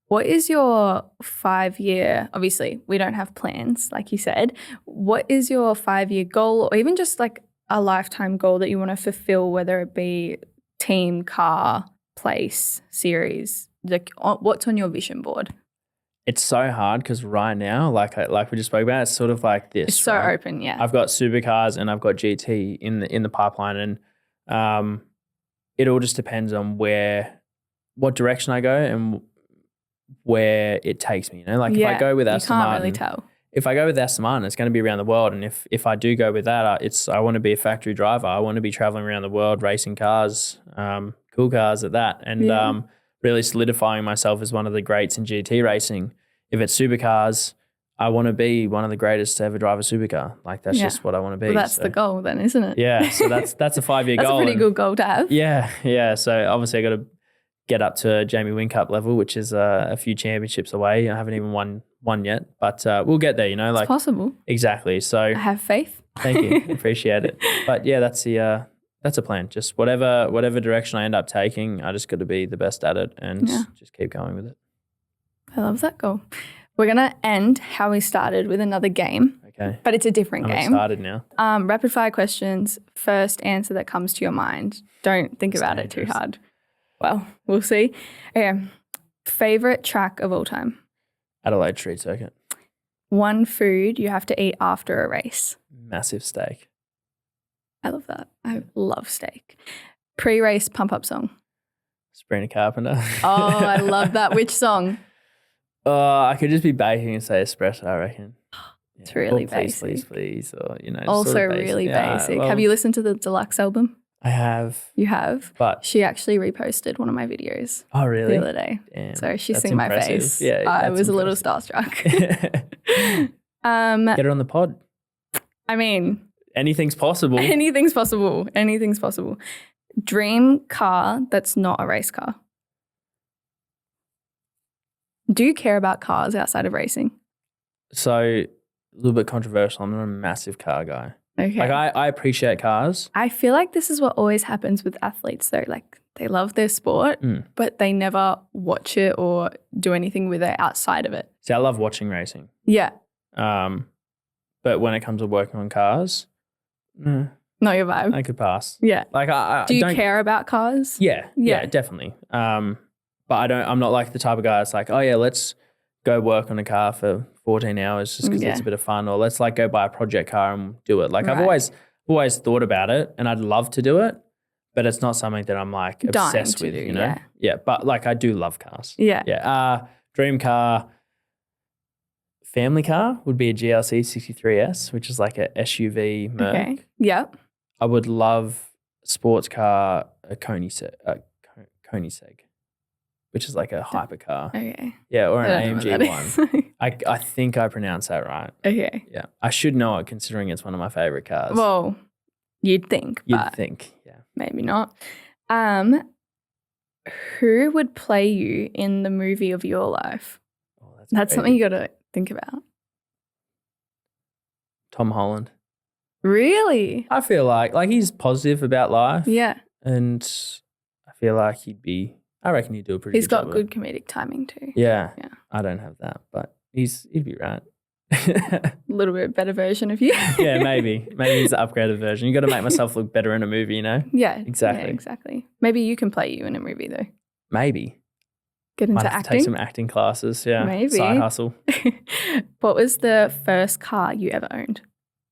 What is your 5-year, obviously we don't have plans, like you said. What is your 5-year goal, or even just like a lifetime goal that you want to fulfill, whether it be team, car, place, series? Like, what's on your vision board? It's so hard because right now, like we just spoke about, it's sort of like this. It's so right? open, yeah. I've got Supercars and I've got GT in the pipeline, and it all just depends on what direction I go and where it takes me. You know, like if I go with Aston Martin, you can't really tell. If I go with Aston Martin, it's going to be around the world, and if I do go with that, I want to be a factory driver. I want to be traveling around the world racing cars, cool cars at that, and really solidifying myself as one of the greats in GT racing. If it's Supercars, I want to be one of the greatest to ever drive a supercar. Like that's just what I want to be. Well, that's the goal then, isn't it? Yeah, so that's a 5-year goal. That's a pretty good goal to have. Yeah. So obviously I got to get up to Jamie Whincup level, which is a few championships away. I haven't even won one yet, but we'll get there. You know, like it's possible. Exactly. So I have faith. Thank you, appreciate it. But yeah, that's a plan. Just whatever direction I end up taking, I just got to be the best at it and just keep going with it. I love that goal. We're going to end how we started with another game. Okay. But it's a different game. I'm excited now. Rapid fire questions. First answer that comes to your mind. Don't think about it too hard. Well, we'll see. Okay. Favorite track of all time? Adelaide Street Circuit. One food you have to eat after a race? Massive steak. I love that. I love steak. Pre-race pump-up song? Sabrina Carpenter. Oh, I love that. Which song? I could just be baking and say espresso, I reckon. It's really please, basic. Please. Or, Also sort of really basic. Well, have you listened to the deluxe album? I have. You have? But she actually reposted one of my videos. Oh, really? The other day. Damn, so she's that's seen my impressive. face. Yeah, I was impressive. a little starstruck. Get her on the pod. I mean, anything's possible. Anything's possible. Anything's possible. Dream car that's not a race car. Do you care about cars outside of racing? So a little bit controversial. I'm not a massive car guy. Okay. Like I appreciate cars. I feel like this is what always happens with athletes though. Like they love their sport, but they never watch it or do anything with it outside of it. See, I love watching racing. Yeah. But when it comes to working on cars, not your vibe. I could pass. Yeah. Like I do you don't care about cars? Yeah, definitely. But I'm not like the type of guy that's like, oh yeah, let's go work on a car for 14 hours just because it's a bit of fun, or let's like go buy a project car and do it. Like I've always thought about it and I'd love to do it, but it's not something that I'm like obsessed with, you know? Yeah. But like I do love cars. Yeah. Yeah. Dream car, family car would be a GLC 63S, which is like a SUV Merc. Okay. Yep. I would love sports car, a Koenigsegg, which is like a hypercar. Okay. Yeah, or an AMG AMG one. I think I pronounced that right. Okay. Yeah. I should know it considering it's one of my favorite cars. Well, you'd think, but think, yeah. maybe not. Who would play you in the movie of your life? Oh, that's something you got to think about. Tom Holland. Really? I feel like he's positive about life. Yeah. And I feel like I reckon he'd do a pretty He's good got job good comedic timing too. Yeah. Yeah. I don't have that, but he'd be right. A little bit better version of you. Yeah, maybe. Maybe he's the upgraded version. You got to make myself look better in a movie, you know? Yeah. Exactly. Yeah, exactly. Maybe you can play you in a movie though. Maybe. Get into Might have to acting. take some acting classes, yeah. Maybe. Side hustle. What was the first car you ever owned?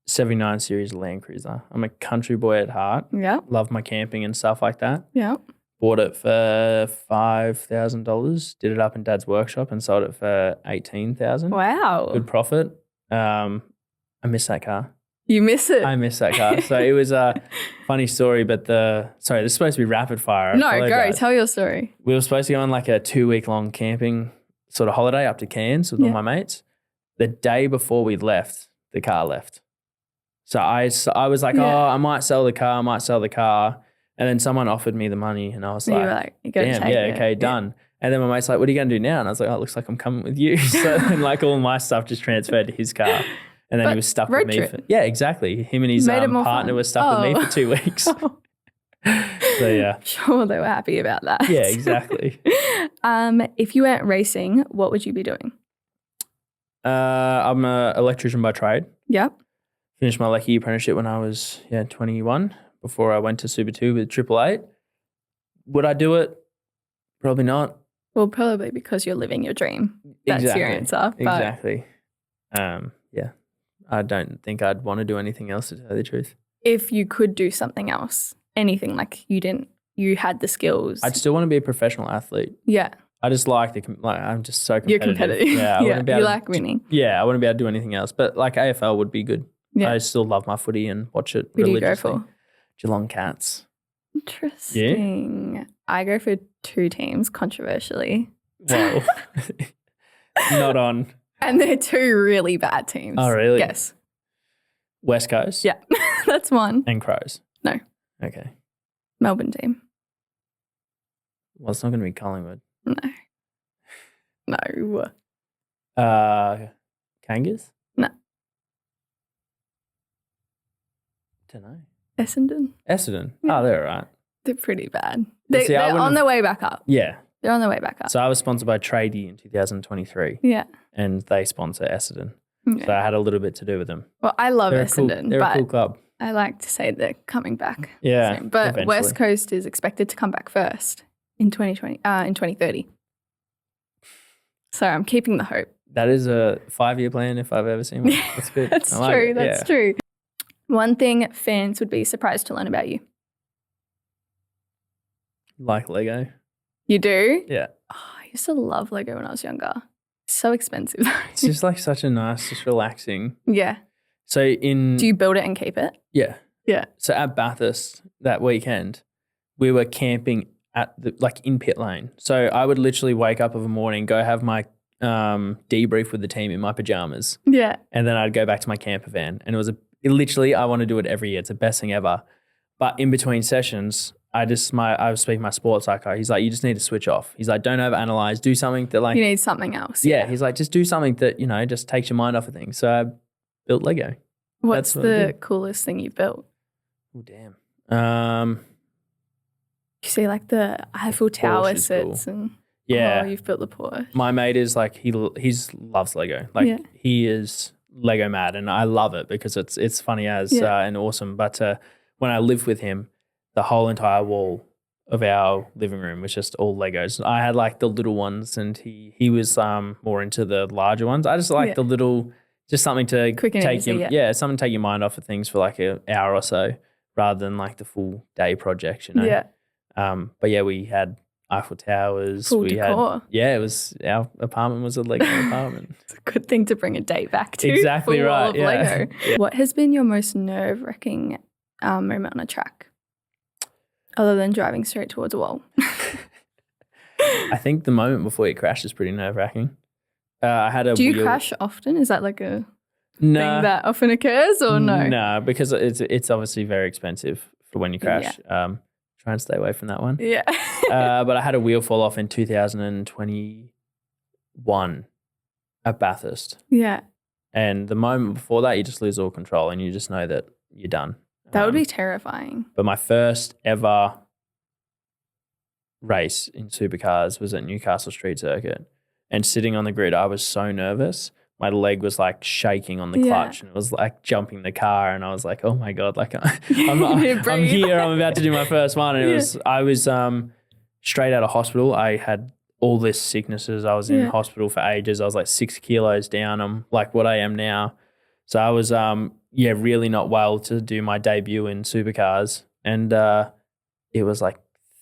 79 Series Land Cruiser. I'm a country boy at heart. Yeah. Love my camping and stuff like that. Yeah. Bought it for $5,000. Did it up in Dad's workshop and sold it for $18,000. Wow. Good profit. I miss that car. You miss it? I miss that car. So it was a funny story, but sorry, this is supposed to be rapid fire. No, go. Tell your story. We were supposed to go on like a 2-week-long camping sort of holiday up to Cairns with all my mates. The day before we left, the car left. So I was like, I might sell the car. And then someone offered me the money and I was like, you were like, you gotta damn, take yeah, it. okay, done. And then my mate's like, what are you going to do now? And I was like, oh, it looks like I'm coming with you. So then like all my stuff just transferred to his car. And then But he was stuck road with me. trip. Yeah, exactly. Him and his Made it more partner fun. were stuck with me for 2 weeks. So yeah. Sure, they were happy about that. Yeah, exactly. If you weren't racing, what would you be doing? I'm an electrician by trade. Yep. Finished my lucky apprenticeship when I was 21 before I went to Super 2 with 888. Would I do it? Probably not. Well, probably because you're living your dream. That's your answer. But Exactly. Yeah. I don't think I'd want to do anything else, to tell you the truth. if you could do something else, anything like you had the skills. I'd still want to be a professional athlete. Yeah. I just I'm just so competitive. You're competitive. Yeah. I wouldn't be able you to like winning. Yeah, I wouldn't be able to do anything else. But like AFL would be good. Yeah. I still love my footy and watch it Who do you religiously. go for? Geelong Cats. Interesting. I go for 2 teams, controversially. Whoa. Not on. And they're 2 really bad teams. Oh, really? Yes. West Coast? Yeah. That's one. And Crows? No. Okay. Melbourne team. Well, it's not going to be Collingwood. No. Kangas? No. Don't know. Essendon. Essendon? Yeah. Oh, they're all right. They're pretty bad. See, They're on their way back up. Yeah. They're on their way back up. So I was sponsored by Tradie in 2023 yeah. and they sponsor Essendon. Okay. So I had a little bit to do with them. Well, I love They're Essendon, they're but a cool club. I like to say they're coming back. Yeah. soon. But eventually. West Coast is expected to come back first in 2030. So I'm keeping the hope. That is a 5-year plan if I've ever seen one. That's good. That's I like true. it. That's Yeah. true. One thing fans would be surprised to learn about you. Like Lego. You do? Yeah. Oh, I used to love Lego when I was younger. So expensive though. It's just like such a nice, just relaxing. Yeah. So Do you build it and keep it? Yeah. Yeah. So at Bathurst that weekend, we were camping at in pit lane. So I would literally wake up of a morning, go have my debrief with the team in my pajamas, Yeah. and then I'd go back to my camper van. And literally, I want to do it every year. It's the best thing ever. But in between sessions, I was speaking to my sports psycho. He's like, you just need to switch off. He's like, don't overanalyze. Do something that You need something else. yeah. He's like, just do something that, just takes your mind off of things. So I built Lego. What's That's what I the did. coolest thing you've built? Oh, damn. You see like the Eiffel Tower is sits cool. and Yeah. you've built the Porsche. My mate is like, he loves Lego. Like Yeah. he is Lego mad and I love it because it's funny as and awesome. But when I lived with him, the whole entire wall of our living room was just all Legos. I had like the little ones and he was more into the larger ones. I just like the little, just something to Quick and take easy, something to take your mind off of things for like an hour or so rather than like the full day project, Yeah. But yeah, we had Eiffel Towers. Full we decor. it was, our apartment was a Lego apartment. It's a good thing to bring a date back to. Exactly full right, wall of yeah. Lego. Yeah. What has been your most nerve-wracking moment on a track? Other than driving straight towards a wall. I think the moment before you crashed is pretty nerve-wracking. I had a Do you wheel- crash often? Is that like a No, thing that often occurs or no? No, because it's obviously very expensive for when you crash. Try and stay away from that one. Yeah. But I had a wheel fall off in 2021 at Bathurst. Yeah. And the moment before that, you just lose all control and you just know that you're done. That would be terrifying. But my first ever race in Supercars was at Newcastle Street Circuit. And sitting on the grid, I was so nervous. My leg was like shaking on the clutch and it was like jumping the car. And I was like, oh my God, like I'm here, I'm about to do my first one. And I was straight out of hospital. I had all this sicknesses. I was in hospital for ages. I was like 6 kilos down. I'm like what I am now. So I was, really not well to do my debut in Supercars. And it was like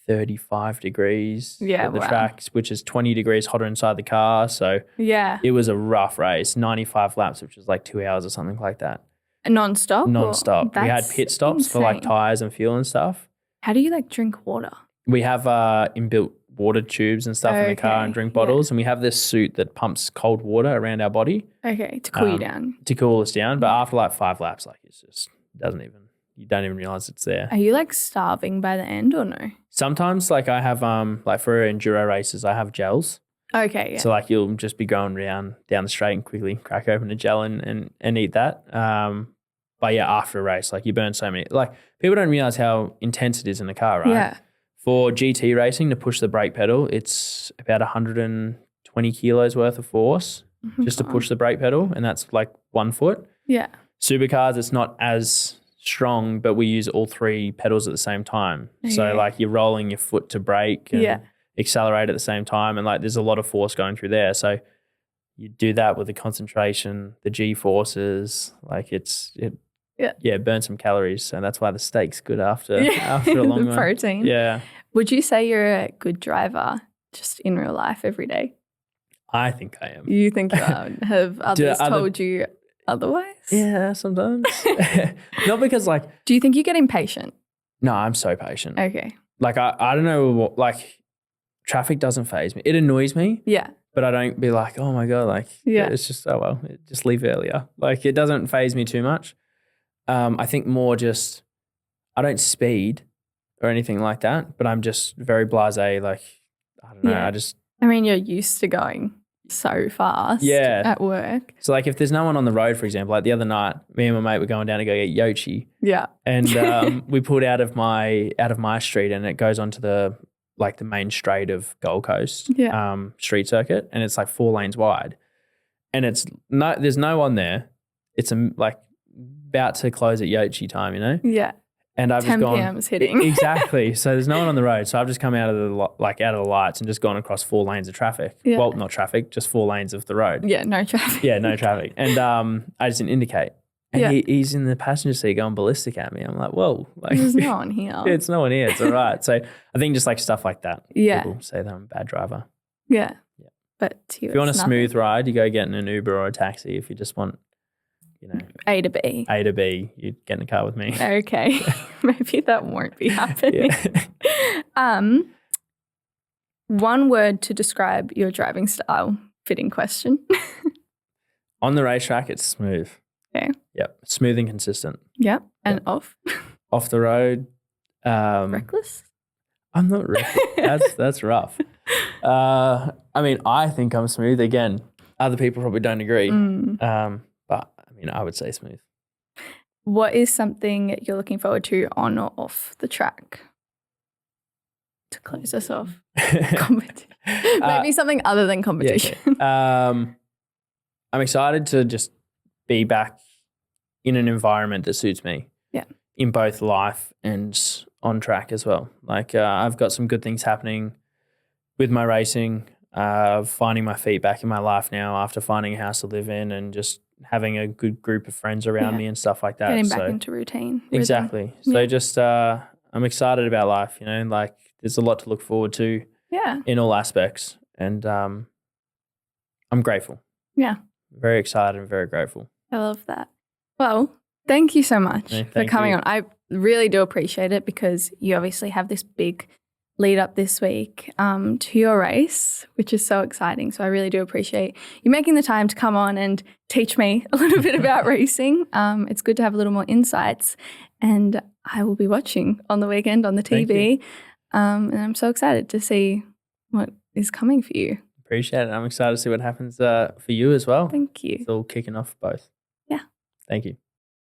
35 degrees at the tracks, which is 20 degrees hotter inside the car. So it was a rough race, 95 laps, which was like 2 hours or something like that. Non-stop? Non-stop. We had pit stops for like tires and fuel and stuff. How do you like drink water? We have inbuilt water tubes and stuff in the car and drink bottles. And we have this suit that pumps cold water around our body. Okay, to cool you down. To cool us down. But after like 5 laps, like it's just you don't even realize it's there. Are you like starving by the end or no? Sometimes like I have like for enduro races, I have gels. Okay, yeah. So like you'll just be going down the straight and quickly crack open a gel and eat that. But yeah, after a race, like you burn so many. Like people don't realize how intense it is in a car, right? Yeah. For GT racing to push the brake pedal, it's about 120 kilos worth of force just to push the brake pedal, and that's like 1 foot. Yeah. Supercars, it's not as strong, but we use all 3 pedals at the same time. So Okay. like you're rolling your foot to brake and accelerate at the same time, and like there's a lot of force going through there. So you do that with the concentration, the G forces, like it burns some calories. So that's why the steak's good after a long the run. protein. Yeah. Would you say you're a good driver just in real life every day? I think I am. You think you are? Have others told you otherwise? Yeah, sometimes. Not because like. Do you think you get impatient? No, I'm so patient. Okay. Like I don't know what, like traffic doesn't faze me. It annoys me. Yeah. But I don't be like, oh my God, like it's just, oh well, just leave earlier. Like it doesn't faze me too much. I think more just I don't speed or anything like that, but I'm just very blasé. Like, I don't know. I mean, you're used to going so fast at work. So like if there's no one on the road, for example, like the other night, me and my mate were going down to go get Yochi. Yeah. And we pulled out of my street, and it goes onto the main straight of Gold Coast street circuit, and it's like 4 lanes wide. And there's no one there. It's about to close at Yochi time, you know? Yeah. And I've 10 just gone p.m. is hitting. Exactly. So there's no one on the road. So I've just come out of the lights and just gone across 4 lanes of traffic. Yeah. Well, not traffic, just 4 lanes of the road. Yeah, no traffic. Yeah, no traffic. And I just didn't indicate. And he's in the passenger seat going ballistic at me. I'm like, whoa. Like, there's no one here. It's no one here. It's all right. So I think just like stuff like that. Yeah. People say that I'm a bad driver. Yeah. But if you want a smooth ride, you go get in an Uber or a taxi. If you just want, A to B. A to B, you get in a car with me. Okay. Maybe that won't be happening. One word to describe your driving style. Fitting question. On the racetrack, it's smooth. Okay. Yep. Smooth and consistent. Yep. And off? Off the road. Reckless? I'm not reckless. That's rough. I mean, I think I'm smooth. Again, other people probably don't agree. But I mean, I would say smooth. What is something you're looking forward to on or off the track? To close us off. Maybe something other than competition. I'm excited to just be back in an environment that suits me. Yeah. In both life and on track as well. Like I've got some good things happening with my racing, finding my feet back in my life now after finding a house to live in and just having a good group of friends around me and stuff like that. Getting back into routine. Exactly. So just I'm excited about life, like there's a lot to look forward to in all aspects. And I'm grateful. Yeah. Very excited and very grateful. I love that. Well, thank you so much for coming on. I really do appreciate it because you obviously have this big lead up this week to your race, which is so exciting. So I really do appreciate you making the time to come on and teach me a little bit about racing. It's good to have a little more insights, and I will be watching on the weekend on the TV. And I'm so excited to see what is coming for you. Appreciate it. I'm excited to see what happens for you as well. Thank you. It's all kicking off both. Yeah. Thank you.